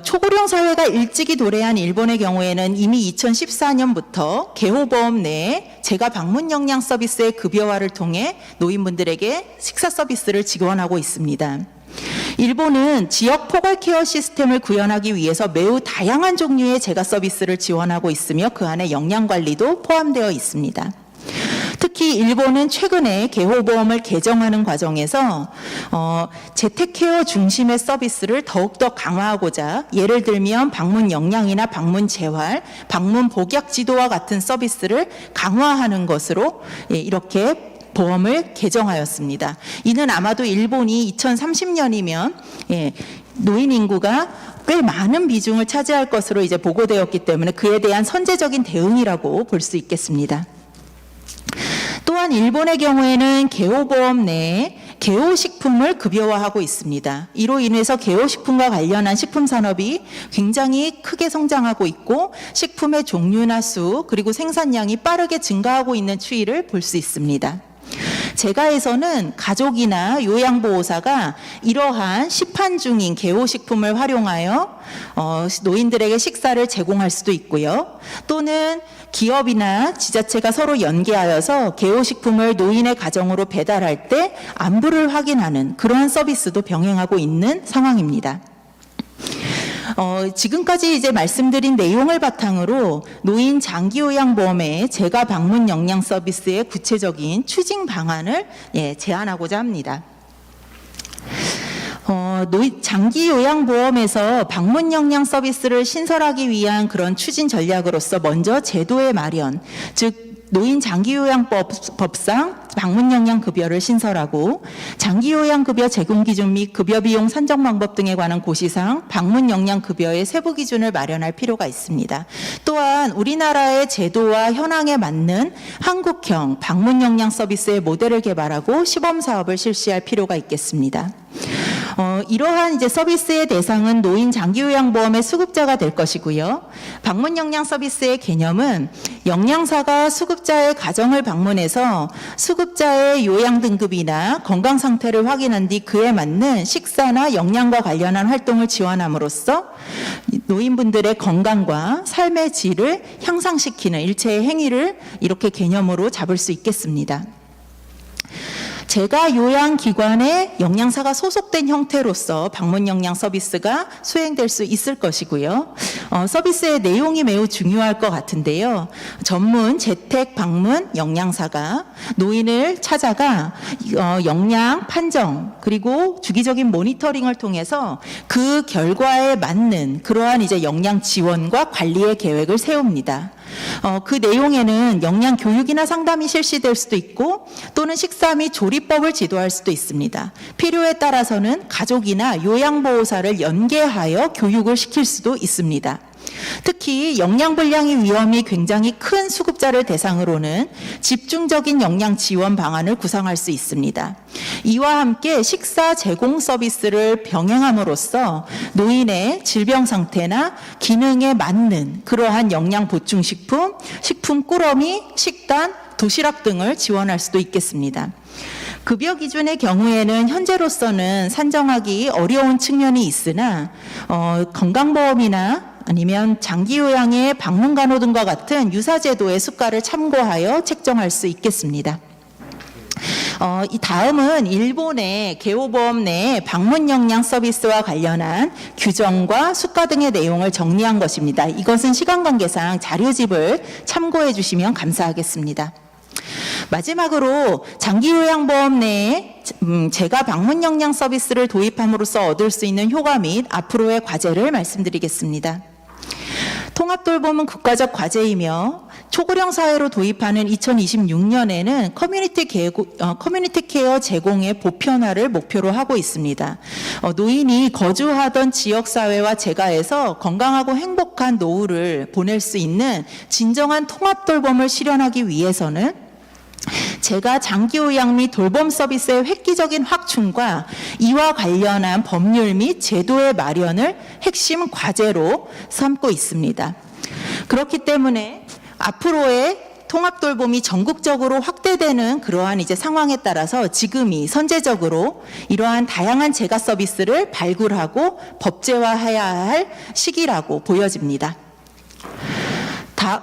초고령 사회가 일찍이 도래한 일본의 경우에는 이미 2014년부터 개호보험 내에 재가 방문 영양 서비스의 급여화를 통해 노인분들에게 식사 서비스를 지원하고 있습니다. 일본은 지역 포괄 케어 시스템을 구현하기 위해서 매우 다양한 종류의 재가 서비스를 지원하고 있으며 그 안에 영양 관리도 포함되어 있습니다. 특히 일본은 최근에 개호보험을 개정하는 과정에서 재택케어 중심의 서비스를 더욱더 강화하고자 예를 들면 방문 영양이나 방문 재활, 방문 복약 지도와 같은 서비스를 강화하는 것으로 이렇게 보험을 개정하였습니다. 이는 아마도 일본이 2030년이면 노인 인구가 꽤 많은 비중을 차지할 것으로 이제 보고되었기 때문에 그에 대한 선제적인 대응이라고 볼 수 있겠습니다. 또한 일본의 경우에는 개호보험 내에 개호식품을 급여화하고 있습니다. 이로 인해서 개호식품과 관련한 식품 산업이 굉장히 크게 성장하고 있고 식품의 종류나 수 그리고 생산량이 빠르게 증가하고 있는 추이를 볼 수 있습니다. 재가에서는 가족이나 요양보호사가 이러한 시판 중인 개호식품을 활용하여 노인들에게 식사를 제공할 수도 있고요. 또는 기업이나 지자체가 서로 연계하여서 개호식품을 노인의 가정으로 배달할 때 안부를 확인하는 그러한 서비스도 병행하고 있는 상황입니다. 지금까지 이제 말씀드린 내용을 바탕으로 노인 장기요양보험의 재가 방문 영양 서비스의 구체적인 추진 방안을 제안하고자 합니다. 장기요양보험에서 방문 영양 서비스를 신설하기 위한 그런 추진 전략으로서 먼저 제도의 마련, 즉 노인 장기요양법상 방문영양급여를 신설하고 장기요양급여 제공기준 및 급여비용 산정 방법 등에 관한 고시상 방문영양급여의 세부 기준을 마련할 필요가 있습니다. 또한 우리나라의 제도와 현황에 맞는 한국형 방문영양 서비스의 모델을 개발하고 시범사업을 실시할 필요가 있겠습니다. 이러한 이제 서비스의 대상은 노인 장기요양보험의 수급자가 될 것이고요. 방문영양 서비스의 개념은 영양사가 수급자의 가정을 방문해서 수급자의 요양 등급이나 건강 상태를 확인한 뒤 그에 맞는 식사나 영양과 관련한 활동을 지원함으로써 노인분들의 건강과 삶의 질을 향상시키는 일체의 행위를 이렇게 개념으로 잡을 수 있겠습니다. 재가 요양기관에 영양사가 소속된 형태로서 방문 영양 서비스가 수행될 수 있을 것이고요. 서비스의 내용이 매우 중요할 것 같은데요. 전문 재택 방문 영양사가 노인을 찾아가 영양 판정 그리고 주기적인 모니터링을 통해서 그 결과에 맞는 그러한 이제 영양 지원과 관리의 계획을 세웁니다. 그 내용에는 영양 교육이나 상담이 실시될 수도 있고 또는 식사 및 조리법을 지도할 수도 있습니다. 필요에 따라서는 가족이나 요양보호사를 연계하여 교육을 시킬 수도 있습니다. 특히 영양불량의 위험이 굉장히 큰 수급자를 대상으로는 집중적인 영양 지원 방안을 구상할 수 있습니다. 이와 함께 식사 제공 서비스를 병행함으로써 노인의 질병 상태나 기능에 맞는 그러한 영양 보충식품, 식품 꾸러미, 식단, 도시락 등을 지원할 수도 있겠습니다. 급여 기준의 경우에는 현재로서는 산정하기 어려운 측면이 있으나 건강보험이나 아니면 장기요양의 방문간호 등과 같은 유사제도의 수가를 참고하여 책정할 수 있겠습니다. 이 다음은 일본의 개호보험 내 방문영양 서비스와 관련한 규정과 수가 등의 내용을 정리한 것입니다. 이것은 시간 관계상 자료집을 참고해 주시면 감사하겠습니다. 마지막으로 장기요양보험 내에 제가 방문영양 서비스를 도입함으로써 얻을 수 있는 효과 및 앞으로의 과제를 말씀드리겠습니다. 통합돌봄은 국가적 과제이며 초고령 사회로 도입하는 2026년에는 커뮤니티 케어 제공의 보편화를 목표로 하고 있습니다. 노인이 거주하던 지역사회와 재가에서 건강하고 행복한 노후를 보낼 수 있는 진정한 통합돌봄을 실현하기 위해서는 제가 장기요양 및 돌봄 서비스의 획기적인 확충과 이와 관련한 법률 및 제도의 마련을 핵심 과제로 삼고 있습니다. 그렇기 때문에 앞으로의 통합돌봄이 전국적으로 확대되는 그러한 이제 상황에 따라서 지금이 선제적으로 이러한 다양한 재가 서비스를 발굴하고 법제화해야 할 시기라고 보여집니다.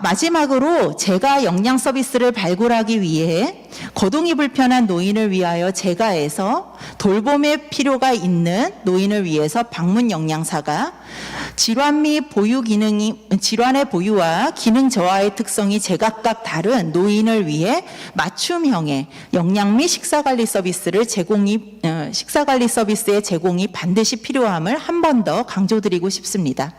마지막으로 재가 영양 서비스를 발굴하기 위해 거동이 불편한 노인을 위하여 재가에서 돌봄의 필요가 있는 노인을 위해서 방문 영양사가 질환의 보유와 기능 저하의 특성이 제각각 다른 노인을 위해 맞춤형의 영양 및 식사관리 서비스의 제공이 반드시 필요함을 한 번 더 강조드리고 싶습니다.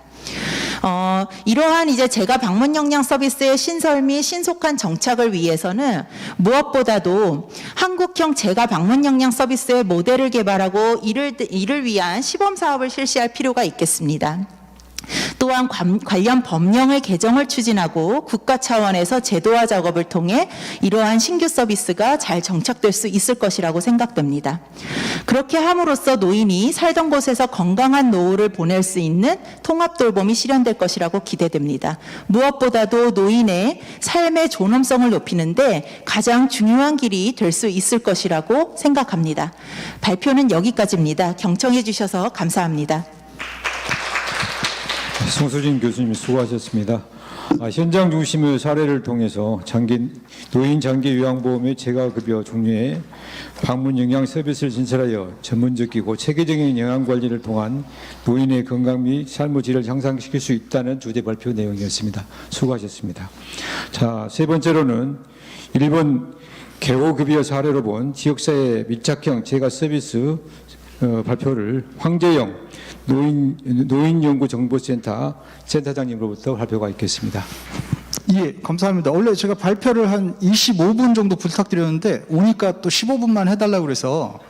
이러한 이제 제가 방문 영양 서비스의 신설 및 신속한 정착을 위해서는 무엇보다도 한국형 제가 방문 영양 서비스의 모델을 개발하고 이를 위한 시범 사업을 실시할 필요가 있겠습니다. 또한 관련 법령의 개정을 추진하고 국가 차원에서 제도화 작업을 통해 이러한 신규 서비스가 잘 정착될 수 있을 것이라고 생각됩니다. 그렇게 함으로써 노인이 살던 곳에서 건강한 노후를 보낼 수 있는 통합돌봄이 실현될 것이라고 기대됩니다. 무엇보다도 노인의 삶의 존엄성을 높이는데 가장 중요한 길이 될 수 있을 것이라고 생각합니다. 발표는 여기까지입니다. 경청해 주셔서 감사합니다. 송수진 교수님 수고하셨습니다. 현장 중심의 사례를 통해서 노인 장기 요양보험의 재가급여 종류의 방문 영양 서비스를 신설하여 전문적이고 체계적인 영양관리를 통한 노인의 건강 및 삶의 질을 향상시킬 수 있다는 주제 발표 내용이었습니다. 수고하셨습니다. 자, 세 번째로는 일본 개호급여 사례로 본 지역사회 밀착형 재가 서비스 발표를 황재영 노인연구정보센터 센터장님으로부터 발표가 있겠습니다. 예, 감사합니다. 원래 제가 발표를 한 25분 정도 부탁드렸는데 오니까 또 15분만 해달라고 그래서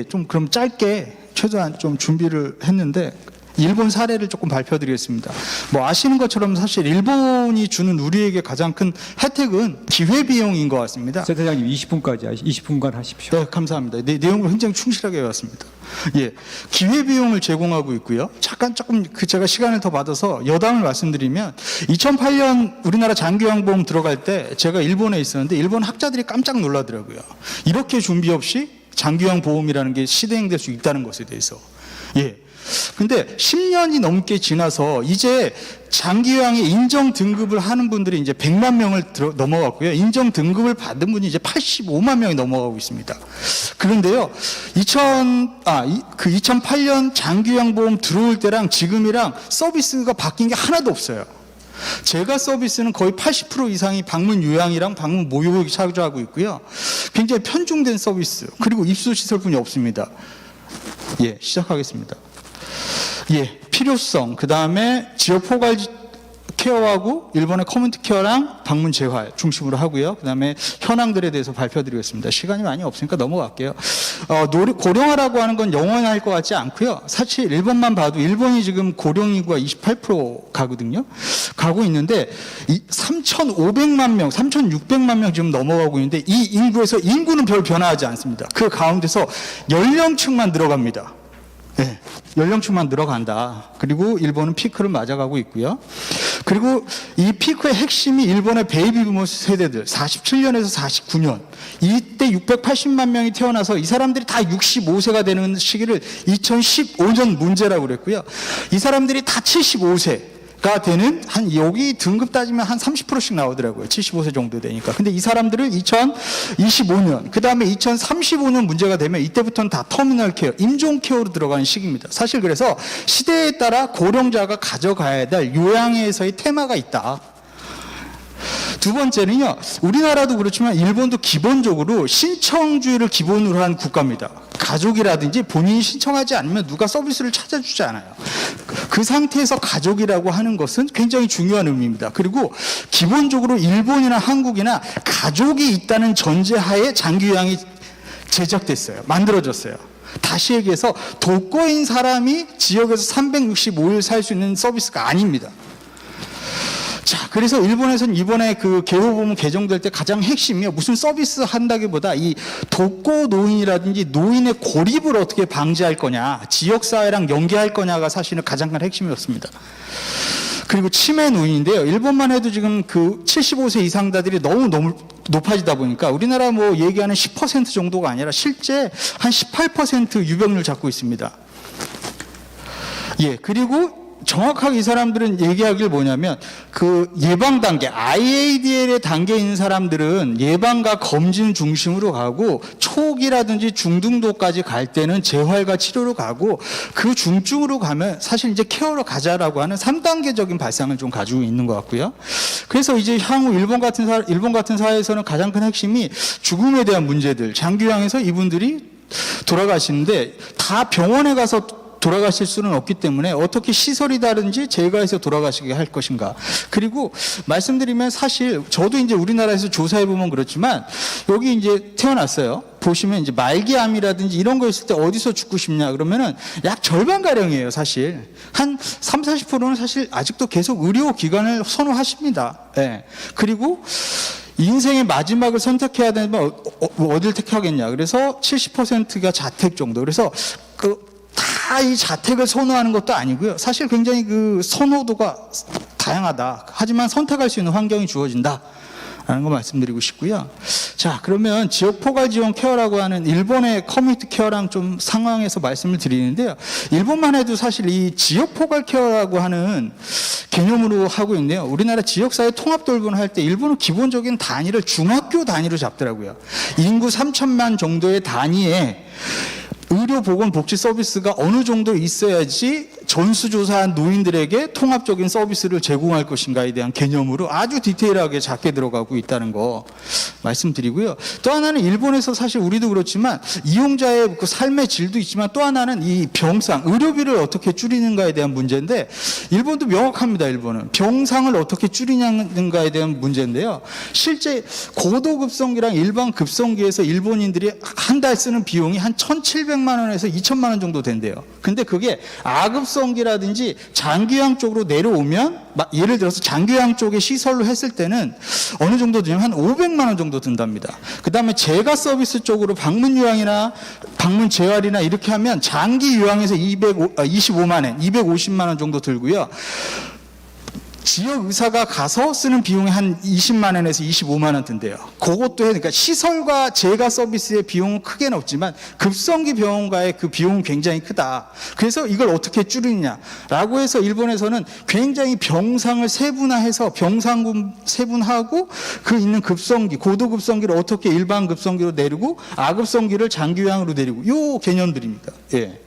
좀 그럼 짧게 최대한 좀 준비를 했는데 일본 사례를 조금 발표드리겠습니다. 뭐 아시는 것처럼 사실 일본이 주는 우리에게 가장 큰 혜택은 기회비용인 것 같습니다. 센터장님 20분간 하십시오. 네, 감사합니다. 내용을 굉장히 충실하게 해왔습니다. 기회비용을 제공하고 있고요. 잠깐 조금 제가 시간을 더 받아서 여담을 말씀드리면 2008년 우리나라 장기요양보험 들어갈 때 제가 일본에 있었는데 일본 학자들이 깜짝 놀라더라고요. 이렇게 준비 없이 장기요양보험이라는 게 시행될 수 있다는 것에 대해서. 근데 10년이 넘게 지나서 이제 장기요양의 인정 등급을 하는 분들이 이제 100만 명을 넘어갔고요. 인정 등급을 받은 분이 이제 85만 명이 넘어가고 있습니다. 그런데요, 2008년 장기요양보험 들어올 때랑 지금이랑 서비스가 바뀐 게 하나도 없어요. 제가 서비스는 거의 80% 이상이 방문 요양이랑 방문 모욕을 차지하고 있고요. 굉장히 편중된 서비스, 그리고 입소시설뿐이 없습니다. 시작하겠습니다. 필요성, 그 다음에 지역 포괄 케어하고 일본의 커뮤니티 케어랑 방문 재활 중심으로 하고요. 그다음에 현황들에 대해서 발표드리겠습니다. 시간이 많이 없으니까 넘어갈게요. 고령화라고 하는 건 영원할 것 같지 않고요. 사실 일본만 봐도 일본이 지금 고령 인구가 28% 가거든요. 가고 있는데 3,500만 명, 3,600만 명 지금 넘어가고 있는데 이 인구에서 인구는 별 변화하지 않습니다. 그 가운데서 연령층만 늘어갑니다. 네, 연령층만 늘어간다. 그리고 일본은 피크를 맞아가고 있고요. 그리고 이 피크의 핵심이 일본의 베이비 부머 세대들 47년에서 49년 이때 680만 명이 태어나서 이 사람들이 다 65세가 되는 시기를 2015년 문제라고 그랬고요. 이 사람들이 다 75세가 되는 한 여기 등급 따지면 한 30%씩 나오더라고요. 75세 정도 되니까. 근데 이 사람들을 2025년 그다음에 2035년 문제가 되면 이때부터는 다 터미널 케어, 임종 케어로 들어가는 시기입니다. 사실 그래서 시대에 따라 고령자가 가져가야 될 요양에서의 테마가 있다. 두 번째는요, 우리나라도 그렇지만 일본도 기본적으로 신청주의를 기본으로 한 국가입니다. 가족이라든지 본인이 신청하지 않으면 누가 서비스를 찾아주지 않아요. 그 상태에서 가족이라고 하는 것은 굉장히 중요한 의미입니다. 그리고 기본적으로 일본이나 한국이나 가족이 있다는 전제하에 장기요양이 제작됐어요. 만들어졌어요. 다시 얘기해서 독거인 사람이 지역에서 365일 살 수 있는 서비스가 아닙니다. 자, 그래서 일본에서는 이번에 그 개호보험 개정될 때 가장 핵심이요. 무슨 서비스 한다기보다 이 독거 노인이라든지 노인의 고립을 어떻게 방지할 거냐, 지역사회랑 연계할 거냐가 사실은 가장 큰 핵심이었습니다. 그리고 치매 노인인데요. 일본만 해도 지금 그 75세 이상자들이 너무 높아지다 보니까 우리나라 뭐 얘기하는 10% 정도가 아니라 실제 한 18% 유병률 잡고 있습니다. 예, 그리고 정확하게 이 사람들은 얘기하길 뭐냐면 그 예방 단계 IADL의 단계에 있는 사람들은 예방과 검진 중심으로 가고 초기라든지 중등도까지 갈 때는 재활과 치료로 가고 그 중증으로 가면 사실 이제 케어로 가자라고 하는 3단계적인 발상을 좀 가지고 있는 것 같고요. 그래서 이제 향후 일본 같은 사회에서는 가장 큰 핵심이 죽음에 대한 문제들, 장기요양에서 이분들이 돌아가시는데 다 병원에 가서 돌아가실 수는 없기 때문에 어떻게 시설이다든지 제거해서 돌아가시게 할 것인가. 그리고 말씀드리면 사실 저도 이제 우리나라에서 조사해보면 그렇지만 여기 이제 태어났어요. 보시면 이제 말기암이라든지 이런 거 있을 때 어디서 죽고 싶냐 그러면은 약 절반가량이에요, 사실. 한 30-40%는 사실 아직도 계속 의료기관을 선호하십니다. 예. 그리고 인생의 마지막을 선택해야 되면 어딜 택하겠냐. 그래서 70%가 자택 정도. 그래서 다 이 자택을 선호하는 것도 아니고요. 사실 굉장히 그 선호도가 다양하다. 하지만 선택할 수 있는 환경이 주어진다. 라는 거 말씀드리고 싶고요. 자, 그러면 지역포괄지원 케어라고 하는 일본의 커뮤니티 케어랑 좀 상황에서 말씀을 드리는데요. 일본만 해도 사실 이 지역포괄 케어라고 하는 개념으로 하고 있는데요. 우리나라 지역사회 통합돌봄을 할 때 일본은 기본적인 단위를 중학교 단위로 잡더라고요. 인구 3천만 정도의 단위에 의료보건복지 서비스가 어느 정도 있어야지 전수조사한 노인들에게 통합적인 서비스를 제공할 것인가에 대한 개념으로 아주 디테일하게 작게 들어가고 있다는 거 말씀드리고요. 또 하나는 일본에서 사실 우리도 그렇지만 이용자의 그 삶의 질도 있지만 또 하나는 이 병상, 의료비를 어떻게 줄이는가에 대한 문제인데 일본도 명확합니다. 일본은 병상을 어떻게 줄이는가에 대한 문제인데요. 실제 고도급성기랑 일반 급성기에서 일본인들이 한 달 쓰는 비용이 한 1,700만 원에서 2천만 원 정도 된대요. 근데 그게 아급성기라든지 장기요양 쪽으로 내려오면 예를 들어서 장기요양 쪽에 시설로 했을 때는 어느 정도 되냐면 한 500만 원 정도 든답니다. 그 다음에 재가 서비스 쪽으로 방문요양이나 방문재활이나 이렇게 하면 장기요양에서 25만 원, 250만 원 정도 들고요. 지역 의사가 가서 쓰는 비용이 한 20만 원에서 25만 원 든대요. 그것도 그러니까 시설과 재가 서비스의 비용은 크게는 없지만 급성기 병원과의 그 비용은 굉장히 크다. 그래서 이걸 어떻게 줄이느냐라고 해서 일본에서는 굉장히 병상을 세분화해서 병상군 세분하고 그 있는 급성기, 고도급성기를 어떻게 일반 급성기로 내리고 아급성기를 장기요양으로 내리고 요 개념들입니다. 예.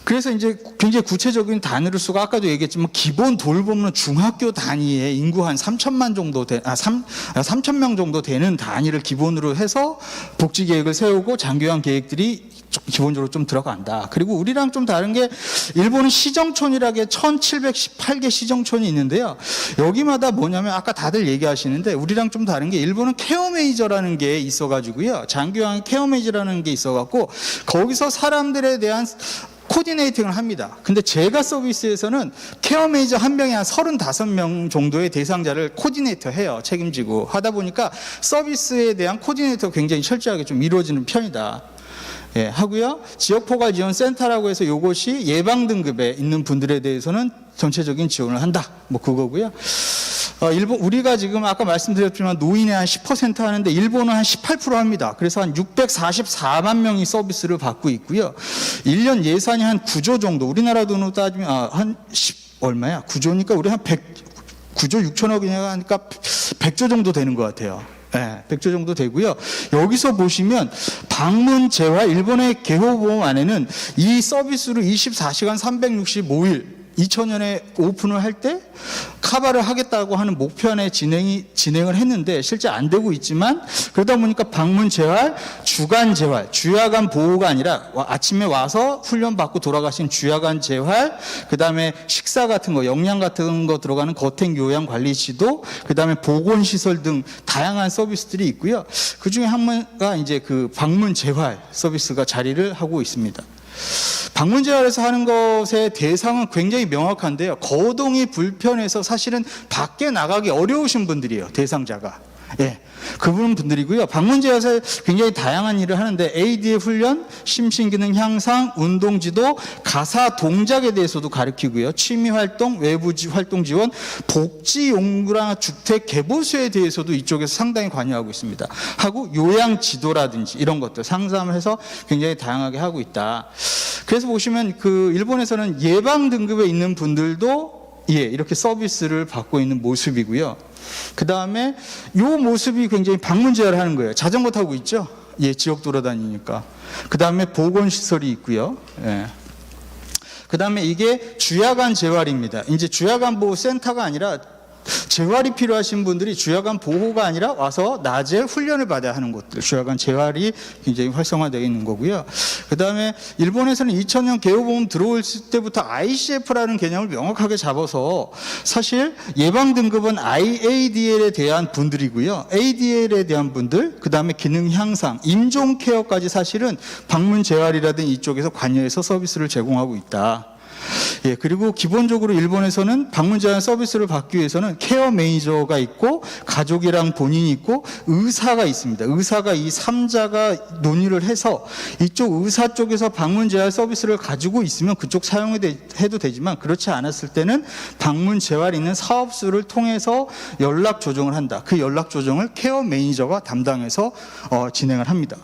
그래서 이제 굉장히 구체적인 단위를 쓰고 아까도 얘기했지만 기본 돌봄은 중학교 단위의 인구 한 3천만 정도 3천 명 정도 되는 단위를 기본으로 해서 복지 계획을 세우고 장교양 계획들이 기본적으로 좀 들어간다. 그리고 우리랑 좀 다른 게 일본은 시정촌이라는 게 1718개 시정촌이 있는데요. 여기마다 뭐냐면 아까 다들 얘기하시는데 우리랑 좀 다른 게 일본은 케어 매니저라는 게 있어가지고요. 장교양 케어 매니저라는 게 있어갖고 거기서 사람들에 대한 코디네이팅을 합니다. 근데 제가 서비스에서는 케어 매니저 한 명이 한 35명 정도의 대상자를 코디네이터 해요. 책임지고 하다 보니까 서비스에 대한 코디네이터가 굉장히 철저하게 좀 이루어지는 편이다. 예, 하고요. 지역포괄지원센터라고 해서 이것이 예방 등급에 있는 분들에 대해서는 전체적인 지원을 한다. 뭐 그거고요. 일본 우리가 지금 아까 말씀드렸지만 노인의 한 10% 하는데 일본은 한 18% 합니다. 그래서 한 644만 명이 서비스를 받고 있고요. 1년 예산이 한 9조 정도. 우리나라 돈으로 따지면 한 10 얼마야? 9조니까 우리 한 9조 6천억이니까 하니까 100조 정도 되는 것 같아요. 네, 100조 정도 되고요. 여기서 보시면 방문 재활 일본의 개호보험 안에는 이 서비스를 24시간 365일 2000년에 오픈을 할 때 카바를 하겠다고 하는 목표 안에 진행을 했는데 실제 안 되고 있지만 그러다 보니까 방문 재활, 주간 재활, 주야간 보호가 아니라 아침에 와서 훈련 받고 돌아가신 주야간 재활, 그다음에 식사 같은 거, 영양 같은 거 들어가는 거택 요양 관리 지도, 그다음에 보건 시설 등 다양한 서비스들이 있고요. 그 중에 한 가지가 이제 그 방문 재활 서비스가 자리를 하고 있습니다. 방문 재활에서 하는 것의 대상은 굉장히 명확한데요. 거동이 불편해서 사실은 밖에 나가기 어려우신 분들이에요. 대상자가. 예, 그분 분들이고요. 방문 재활에서 굉장히 다양한 일을 하는데 AD의 훈련, 심신기능 향상, 운동 지도, 가사 동작에 대해서도 가르치고요. 취미 활동, 외부 활동 지원, 복지 용구랑 주택 개보수에 대해서도 이쪽에서 상당히 관여하고 있습니다. 하고 요양 지도라든지 이런 것들 상담을 해서 굉장히 다양하게 하고 있다. 그래서 보시면 그 일본에서는 예방 등급에 있는 분들도 이렇게 서비스를 받고 있는 모습이고요. 그 다음에 이 모습이 굉장히 방문 재활을 하는 거예요. 자전거 타고 있죠? 지역 돌아다니니까. 그 다음에 보건시설이 있고요. 그 다음에 이게 주야간 재활입니다. 이제 주야간 보호센터가 아니라 재활이 필요하신 분들이 주야간 보호가 아니라 와서 낮에 훈련을 받아야 하는 곳들, 주야간 재활이 굉장히 활성화되어 있는 거고요. 그 다음에 일본에서는 2000년 개호보험 들어올 때부터 ICF라는 개념을 명확하게 잡아서 사실 예방 등급은 IADL에 대한 분들이고요. ADL에 대한 분들, 그 다음에 기능 향상, 임종 케어까지 사실은 방문 재활이라든 이쪽에서 관여해서 서비스를 제공하고 있다. 그리고 기본적으로 일본에서는 방문 재활 서비스를 받기 위해서는 케어 매니저가 있고 가족이랑 본인이 있고 의사가 있습니다. 의사가 이 3자가 논의를 해서 이쪽 의사 쪽에서 방문 재활 서비스를 가지고 있으면 그쪽 사용해도 되지만 그렇지 않았을 때는 방문 재활 있는 사업소를 통해서 연락 조정을 한다. 그 연락 조정을 케어 매니저가 담당해서 진행을 합니다.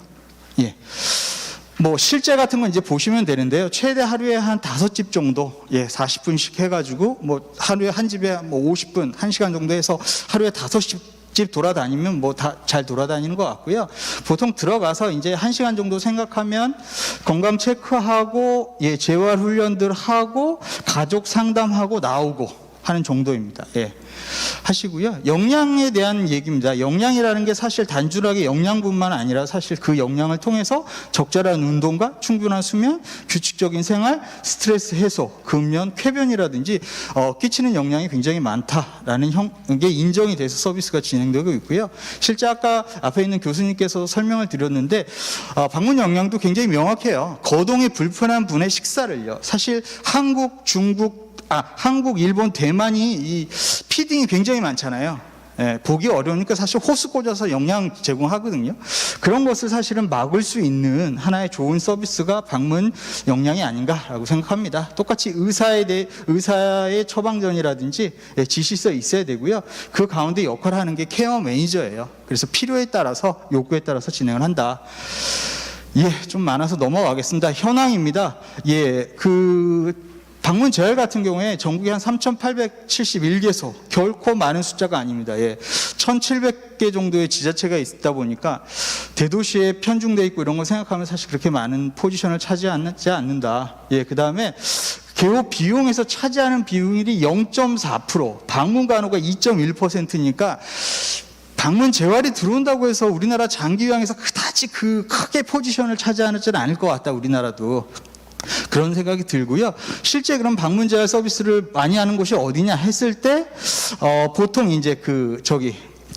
뭐 실제 같은 건 이제 보시면 되는데요. 최대 하루에 한 5집 정도, 40분씩 해가지고 뭐 하루에 한 집에 뭐 50분, 1시간 정도 해서 하루에 5집 돌아다니면 뭐 다 잘 돌아다니는 것 같고요. 보통 들어가서 이제 1시간 정도 생각하면 건강 체크하고 재활 훈련들 하고 가족 상담하고 나오고 하는 정도입니다. 하시고요. 영양에 대한 얘기입니다. 영양이라는 게 사실 단순하게 영양뿐만 아니라 사실 그 영양을 통해서 적절한 운동과 충분한 수면, 규칙적인 생활, 스트레스 해소, 금연, 쾌변이라든지 끼치는 영양이 굉장히 많다라는 게 인정이 돼서 서비스가 진행되고 있고요. 실제 아까 앞에 있는 교수님께서 설명을 드렸는데 방문 영양도 굉장히 명확해요. 거동이 불편한 분의 식사를요. 사실 한국, 일본, 대만이 이 피딩이 굉장히 많잖아요. 보기 어려우니까 사실 호스 꽂아서 영양 제공하거든요. 그런 것을 사실은 막을 수 있는 하나의 좋은 서비스가 방문 영양이 아닌가라고 생각합니다. 똑같이 의사의 처방전이라든지 지시서 있어야 되고요. 그 가운데 역할을 하는 게 케어 매니저예요. 그래서 필요에 따라서 요구에 따라서 진행을 한다. 좀 많아서 넘어가겠습니다. 현황입니다. 방문 재활 같은 경우에 전국에 한 3,871개소, 결코 많은 숫자가 아닙니다. 예. 1,700개 정도의 지자체가 있다 보니까 대도시에 편중돼 있고 이런 거 생각하면 사실 그렇게 많은 포지션을 차지하지 않는다. 예. 그 다음에 개호 비용에서 차지하는 비율이 0.4%, 방문 간호가 2.1%니까 방문 재활이 들어온다고 해서 우리나라 장기요양에서 그다지 크게 포지션을 차지하지는 않을 것 같다, 우리나라도. 그런 생각이 들고요. 실제 그런 방문 재활 서비스를 많이 하는 곳이 어디냐 했을 때, 보통 이제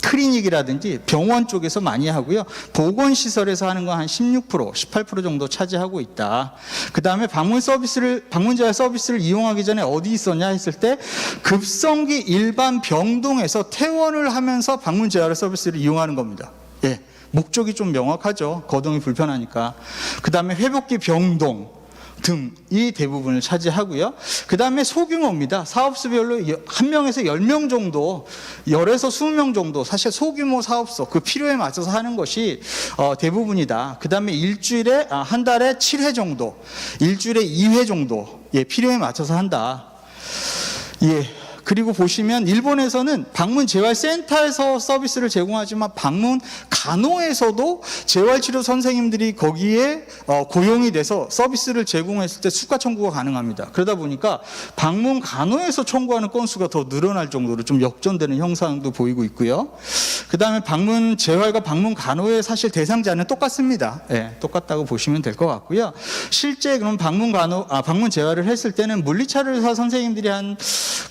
클리닉이라든지 병원 쪽에서 많이 하고요. 보건시설에서 하는 건 한 16%, 18% 정도 차지하고 있다. 그 다음에 방문 재활 서비스를 이용하기 전에 어디 있었냐 했을 때, 급성기 일반 병동에서 퇴원을 하면서 방문 재활 서비스를 이용하는 겁니다. 예. 목적이 좀 명확하죠. 거동이 불편하니까. 그 다음에 회복기 병동 등이 대부분을 차지하고요. 그 다음에 소규모입니다. 사업소별로 1명에서 10명 정도, 10에서 20명 정도, 사실 소규모 사업소, 그 필요에 맞춰서 하는 것이 대부분이다. 그 다음에 한 달에 7회 정도, 일주일에 2회 정도, 예, 필요에 맞춰서 한다. 예. 그리고 보시면 일본에서는 방문 재활센터에서 서비스를 제공하지만 방문 간호에서도 재활치료 선생님들이 거기에 고용이 돼서 서비스를 제공했을 때 수가 청구가 가능합니다. 그러다 보니까 방문 간호에서 청구하는 건수가 더 늘어날 정도로 좀 역전되는 형상도 보이고 있고요. 그 다음에 방문 재활과 방문 간호의 사실 대상자는 똑같습니다. 예, 똑같다고 보시면 될 것 같고요. 실제 그럼 방문 재활을 했을 때는 물리치료사 선생님들이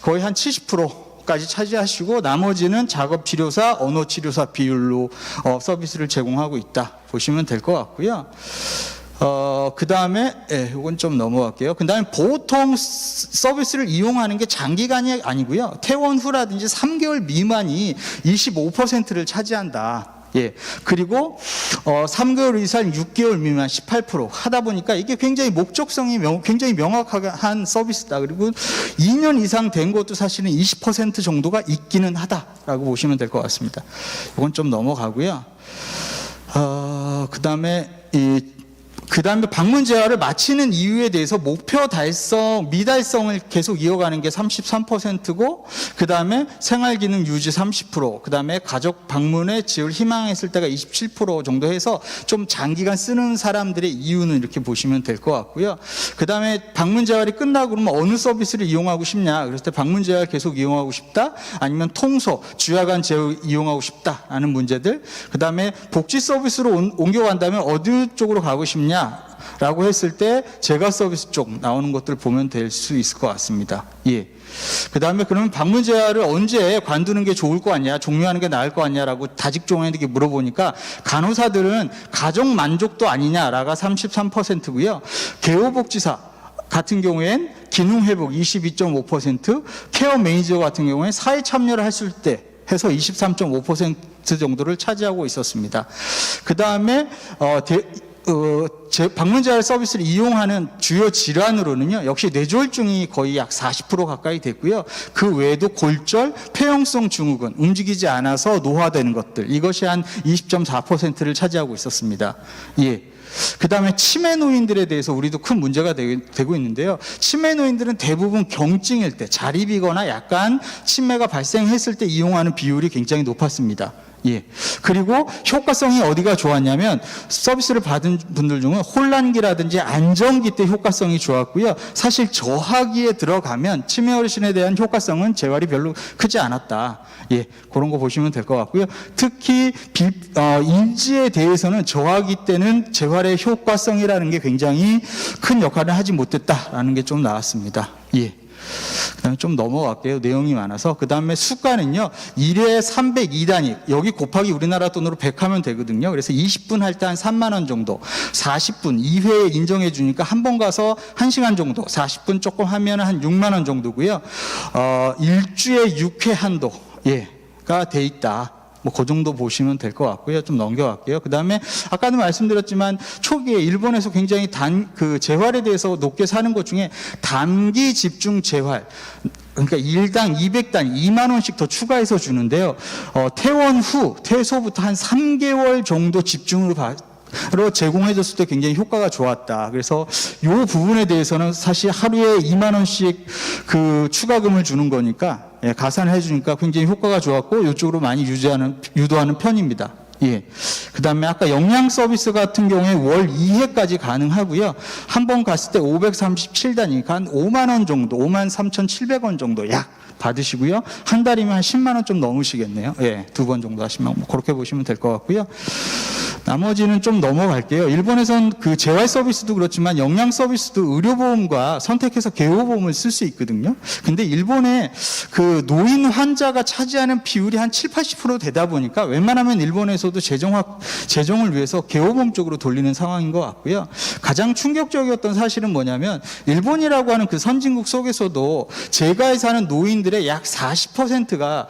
거의 한 70%까지 차지하시고 나머지는 작업치료사, 언어치료사 비율로 서비스를 제공하고 있다 보시면 될 것 같고요. 그 다음에, 이건 좀 넘어갈게요. 그 다음에 보통 서비스를 이용하는 게 장기간이 아니고요. 퇴원 후라든지 3개월 미만이 25%를 차지한다. 예. 그리고 3개월 이상 6개월 미만 18% 하다 보니까 이게 굉장히 목적성이 굉장히 명확한 서비스다. 그리고 2년 이상 된 것도 사실은 20% 정도가 있기는 하다라고 보시면 될 것 같습니다. 이건 좀 넘어가고요. 그다음에 방문 재활을 마치는 이유에 대해서 목표 달성, 미달성을 계속 이어가는 게 33%고, 그 다음에 생활기능 유지 30%, 그 다음에 가족 방문의 지을 희망했을 때가 27% 정도 해서 좀 장기간 쓰는 사람들의 이유는 이렇게 보시면 될 것 같고요. 그 다음에 방문 재활이 끝나고 그러면 어느 서비스를 이용하고 싶냐? 그랬을 때 방문 재활 계속 이용하고 싶다? 아니면 통소, 주야간 재활 이용하고 싶다라는 문제들. 그 다음에 복지 서비스로 옮겨간다면 어느 쪽으로 가고 싶냐? 라고 했을 때 재가 서비스 쪽 나오는 것들 보면 될 수 있을 것 같습니다. 예. 그 다음에 그러면 방문 재활을 언제 관두는 게 좋을 것 같냐, 종료하는 게 나을 것 같냐라고 다직종에게 물어보니까 간호사들은 가족 만족도 아니냐라가 33%고요. 개호복지사 같은 경우엔 기능회복 22.5%, 케어 매니저 같은 경우엔 사회 참여를 했을 때 해서 23.5% 정도를 차지하고 있었습니다. 그 다음에 방문 재활 서비스를 이용하는 주요 질환으로는요, 역시 뇌졸중이 거의 약 40% 가까이 됐고요. 그 외에도 골절, 폐형성 증후군, 움직이지 않아서 노화되는 것들, 이것이 한 20.4%를 차지하고 있었습니다. 예. 그 다음에 치매 노인들에 대해서 우리도 큰 문제가 되고 있는데요. 치매 노인들은 대부분 경증일 때, 자립이거나 약간 치매가 발생했을 때 이용하는 비율이 굉장히 높았습니다. 예. 그리고 효과성이 어디가 좋았냐면 서비스를 받은 분들 중에 혼란기라든지 안정기 때 효과성이 좋았고요. 사실 저하기에 들어가면 치매 어르신에 대한 효과성은 재활이 별로 크지 않았다. 예. 그런 거 보시면 될 것 같고요. 특히 인지에 대해서는 저하기 때는 재활의 효과성이라는 게 굉장히 큰 역할을 하지 못했다라는 게 좀 나왔습니다. 예. 그다음에 좀 넘어갈게요. 내용이 많아서. 그 다음에 수가는요, 1회 302단위, 여기 곱하기 우리나라 돈으로 100 하면 되거든요. 그래서 20분 할 때 한 3만 원 정도, 40분 2회에 인정해 주니까 한 번 가서 1시간 정도, 40분 조금 하면 한 6만 원 정도고요. 일주에 6회 한도, 가 돼 있다. 그 정도 보시면 될 것 같고요. 좀 넘겨갈게요. 그 다음에 아까도 말씀드렸지만 초기에 일본에서 굉장히 재활에 대해서 높게 사는 것 중에 단기 집중 재활, 그러니까 1당 200단 2만 원씩 더 추가해서 주는데요. 퇴원 후, 퇴소부터 한 3개월 정도 집중을 제공해줬을 때 굉장히 효과가 좋았다. 그래서 이 부분에 대해서는 사실 하루에 2만 원씩 그 추가금을 주는 거니까 예, 가산을 해주니까 굉장히 효과가 좋았고 이쪽으로 많이 유도하는 편입니다. 예. 그 다음에 아까 영양 서비스 같은 경우에 월 2회까지 가능하고요. 한 번 갔을 때 537단위니까 한 5만 원 정도, 5만 3,700원 정도 약 받으시고요. 한 달이면 한 10만 원 좀 넘으시겠네요. 예. 2번 정도 하시면 뭐 그렇게 보시면 될 것 같고요. 나머지는 좀 넘어갈게요. 일본에선 그 재활 서비스도 그렇지만 영양 서비스도 의료보험과 선택해서 개호보험을 쓸 수 있거든요. 근데 일본에 그 노인 환자가 차지하는 비율이 한 7, 80% 되다 보니까 웬만하면 일본에서도 재정을 위해서 개호보험 쪽으로 돌리는 상황인 것 같고요. 가장 충격적이었던 사실은 뭐냐면 일본이라고 하는 그 선진국 속에서도 재가에 사는 노인들의 약 40%가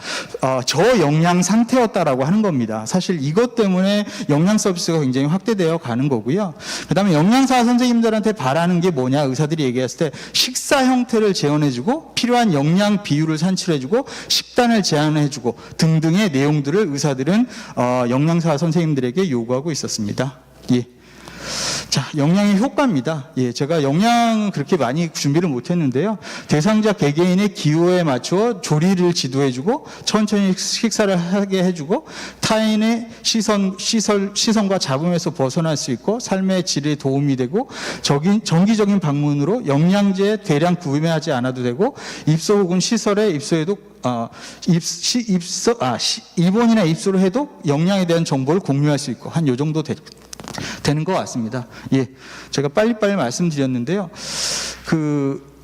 저영양 상태였다라고 하는 겁니다. 사실 이것 때문에 영양 서비스가 굉장히 확대되어 가는 거고요. 그다음에 영양사 선생님들한테 바라는 게 뭐냐, 의사들이 얘기했을 때 식사 형태를 재현해주고 필요한 영양 비율을 산출해주고 식단을 제한해주고 등등의 내용들을 의사들은 영양사 선생님들에게 요구하고 있었습니다. 예. 자, 영양의 효과입니다. 예, 제가 영양 그렇게 많이 준비를 못했는데요. 대상자 개개인의 기호에 맞추어 조리를 지도해주고 천천히 식사를 하게 해주고 타인의 시선과 잡음에서 벗어날 수 있고 삶의 질에 도움이 되고 정기적인 방문으로 영양제 대량 구매하지 않아도 되고 입소 혹은 시설에 입소해도 입원이나 입소를 해도 영양에 대한 정보를 공유할 수 있고 한 요 정도 되는 것 같습니다. 예, 제가 빨리빨리 말씀드렸는데요.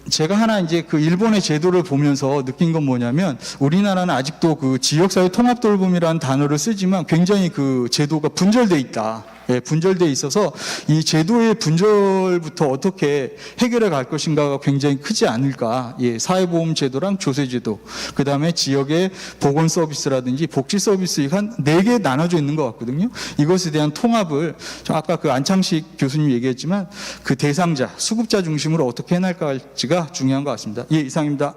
제가 하나 이제 그 일본의 제도를 보면서 느낀 건 뭐냐면 우리나라는 아직도 그 지역사회 통합돌봄이라는 단어를 쓰지만 굉장히 그 제도가 분절돼 있다. 예, 분절돼 있어서 이 제도의 분절부터 어떻게 해결해 갈 것인가가 굉장히 크지 않을까. 예, 사회보험 제도랑 조세 제도, 그 다음에 지역의 보건 서비스라든지 복지 서비스 한 4개 나눠져 있는 것 같거든요. 이것에 대한 통합을 아까 그 안창식 교수님 얘기했지만 그 대상자, 수급자 중심으로 어떻게 해나갈지가 중요한 것 같습니다. 예, 이상입니다.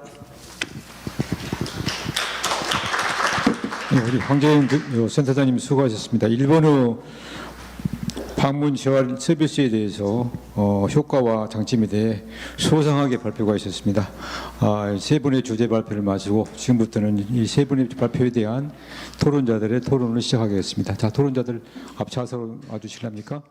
네, 우리 황재영 센터장님 수고하셨습니다. 일본의 방문 재활 서비스에 대해서 효과와 장점에 대해 소상하게 발표가 있었습니다. 세 분의 주제 발표를 마치고 지금부터는 이 세 분의 발표에 대한 토론자들의 토론을 시작하겠습니다. 자, 토론자들 앞차서 와주실랍니까?